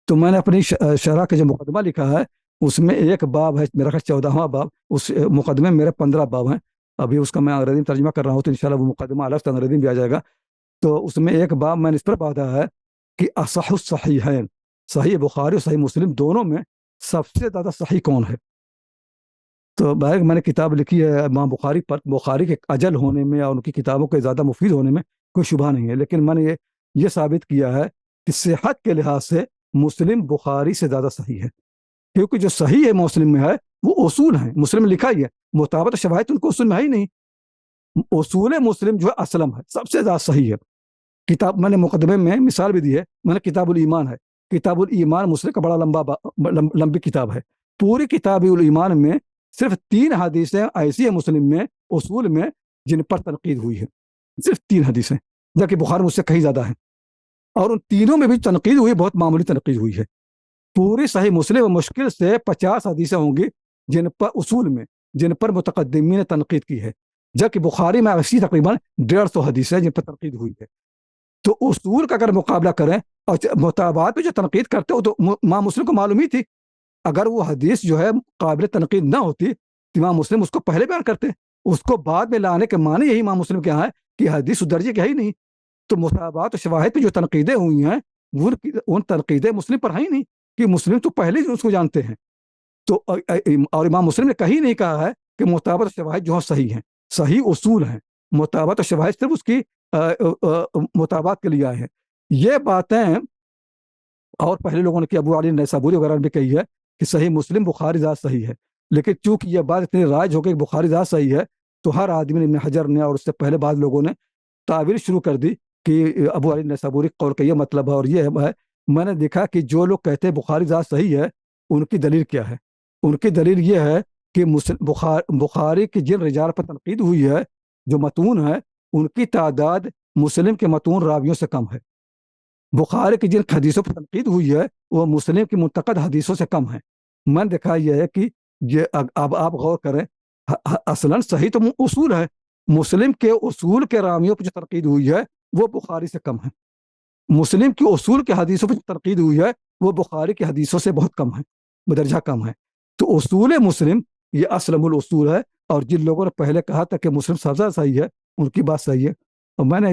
تو میں نے اپنی شرح کا جو مقدمہ لکھا ہے اس میں ایک باب ہے, میرا خیال 14واں باب, اس مقدمے میں میرے 15 باب ہیں. ابھی اس کا میں انگریزی میں ترجمہ کر رہا ہوں, تو انشاءاللہ وہ مقدمہ الگ سے انگریزی میں بھی آ جائے گا. تو اس میں ایک باب میں نے اس پر باندھا ہے کہ اصح الصحیحین, صحیح بخاری اور صحیح مسلم دونوں میں سب سے زیادہ صحیح کون ہے. تو بھائی میں نے کتاب لکھی ہے امام بخاری پر, بخاری کے اجل ہونے میں اور ان کی کتابوں کے زیادہ مفید ہونے میں کوئی شبہ نہیں ہے, لیکن میں نے یہ ثابت کیا ہے کہ صحت کے لحاظ سے مسلم بخاری سے زیادہ صحیح ہے, کیونکہ جو صحیح ہے مسلم میں ہے وہ اصول ہیں, مسلم میں لکھا ہی ہے, مطابقت و شواہد ان کو اصول میں ہے ہی نہیں. اصول مسلم جو ہے اسلم ہے, سب سے زیادہ صحیح ہے. کتاب میں نے مقدمے میں مثال بھی دی ہے, میں نے کتاب الایمان ہے, کتاب الایمان مسلم کا بڑا لمبی کتاب ہے. پوری کتاب الایمان میں صرف 3 حدیثیں ایسی ہیں مسلم میں اصول میں جن پر تنقید ہوئی ہے, صرف 3 حدیثیں, جبکہ بخاری مجھ سے کہیں زیادہ ہیں, اور ان تینوں میں بھی تنقید ہوئی, بہت معمولی تنقید ہوئی ہے. پوری صحیح مسلم میں مشکل سے 50 حدیثیں ہوں گی جن پر اصول میں, جن پر متقدمین نے تنقید کی ہے, جبکہ بخاری میں ایسی تقریباً 150 حدیثیں جن پر تنقید ہوئی ہے. تو اصول کا اگر مقابلہ کریں اور مطابعات پہ جو تنقید کرتے ہو تو امام مسلم کو معلوم ہی تھی, اگر وہ حدیث جو ہے قابل تنقید نہ ہوتی تو امام مسلم اس کو پہلے بیان کرتے, اس کو بعد میں لانے کے معنی یہی امام مسلم کے یہاں ہے کہ حدیث اس درجے کی ہے ہی نہیں. تو مطابعات و شواہد پہ جو تنقیدیں ہوئی ہیں ان تنقیدیں مسلم پر ہیں ہی نہیں, کہ مسلم تو پہلے ہی اس کو جانتے ہیں. تو اور امام مسلم نے کہیں نہیں کہا ہے کہ مطابعت و شواہد جو ہیں صحیح ہیں, صحیح اصول ہیں, مطابعت و شواہد صرف اس کی مطابعت کے لیے آئے ہیں. یہ باتیں اور پہلے لوگوں نے کی, ابو علی نیسابوری وغیرہ نے بھی کہی ہے کہ صحیح مسلم بخاری ذات صحیح ہے, لیکن چونکہ یہ بات اتنی رائج ہو گئی کہ بخاری ذات صحیح ہے تو ہر آدمی نے, ابن حجر نے اور اس سے پہلے بعض لوگوں نے تعبیر شروع کر دی کہ ابو علی نیسابوری قول کا یہ مطلب ہے اور یہ ہے. میں نے دیکھا کہ جو لوگ کہتے ہیں بخاری ذات صحیح ہے ان کی دلیل کیا ہے. ان کی دلیل یہ ہے کہ بخاری کی جن رجال پر تنقید ہوئی ہے جو متون ہے ان کی تعداد مسلم کے متون راویوں سے کم ہے۔ بخاری کی جن حدیثوں پر تنقید ہوئی ہے وہ مسلم کی منتقد حدیثوں سے کم ہے۔ میں نے دیکھا یہ ہے کہ یہ اب آپ غور کریں، اصلاً صحیح تو اصول ہے، مسلم کے اصول کے راویوں پر جو تنقید ہوئی ہے وہ بخاری سے کم ہے۔ مسلم کی اصول کے حدیثوں پر جو تنقید ہوئی ہے وہ بخاری کی حدیثوں سے بہت کم ہے، بدرجہ کم ہے۔ تو اصول مسلم یہ اسلم الاصول ہے، اور جن لوگوں نے پہلے کہا تھا کہ مسلم سب سے صحیح ہے ان کی بات صحیح ہے۔ اور میں نے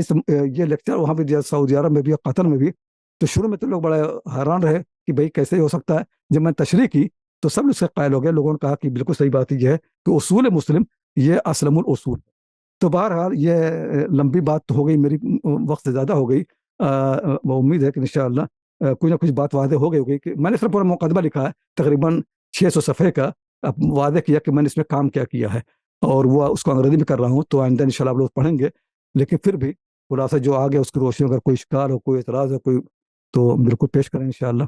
یہ لیکچر وہاں پہ دیا سعودی عرب میں بھی اور قطر میں بھی، تو شروع میں تو لوگ بڑے حیران رہے کہ بھئی کیسے ہو سکتا ہے۔ جب میں تشریح کی تو سب اس سے قائل ہو گئے، لوگوں نے کہا کہ بالکل صحیح بات یہ ہے کہ اصول مسلم یہ اسلم الاصول۔ تو بہرحال یہ لمبی بات تو ہو گئی میری، وقت سے زیادہ ہو گئی۔ وہ امید ہے کہ انشاءاللہ کچھ نہ کچھ بات واضح ہو گئی ہوگی کہ میں نے صرف پورا مقدمہ لکھا ہے تقریباً 600 صفحے کا، اب واضح کیا کہ میں نے اس میں کام کیا کیا ہے، اور وہ اس کو انگریزی میں کر رہا ہوں، تو آئندہ انشاءاللہ آپ لوگ پڑھیں گے۔ لیکن پھر بھی خلاصہ جو آگے اس کی روشنی، اگر کوئی اشکال ہو، کوئی اعتراض ہو، کوئی تو بالکل پیش کریں انشاءاللہ۔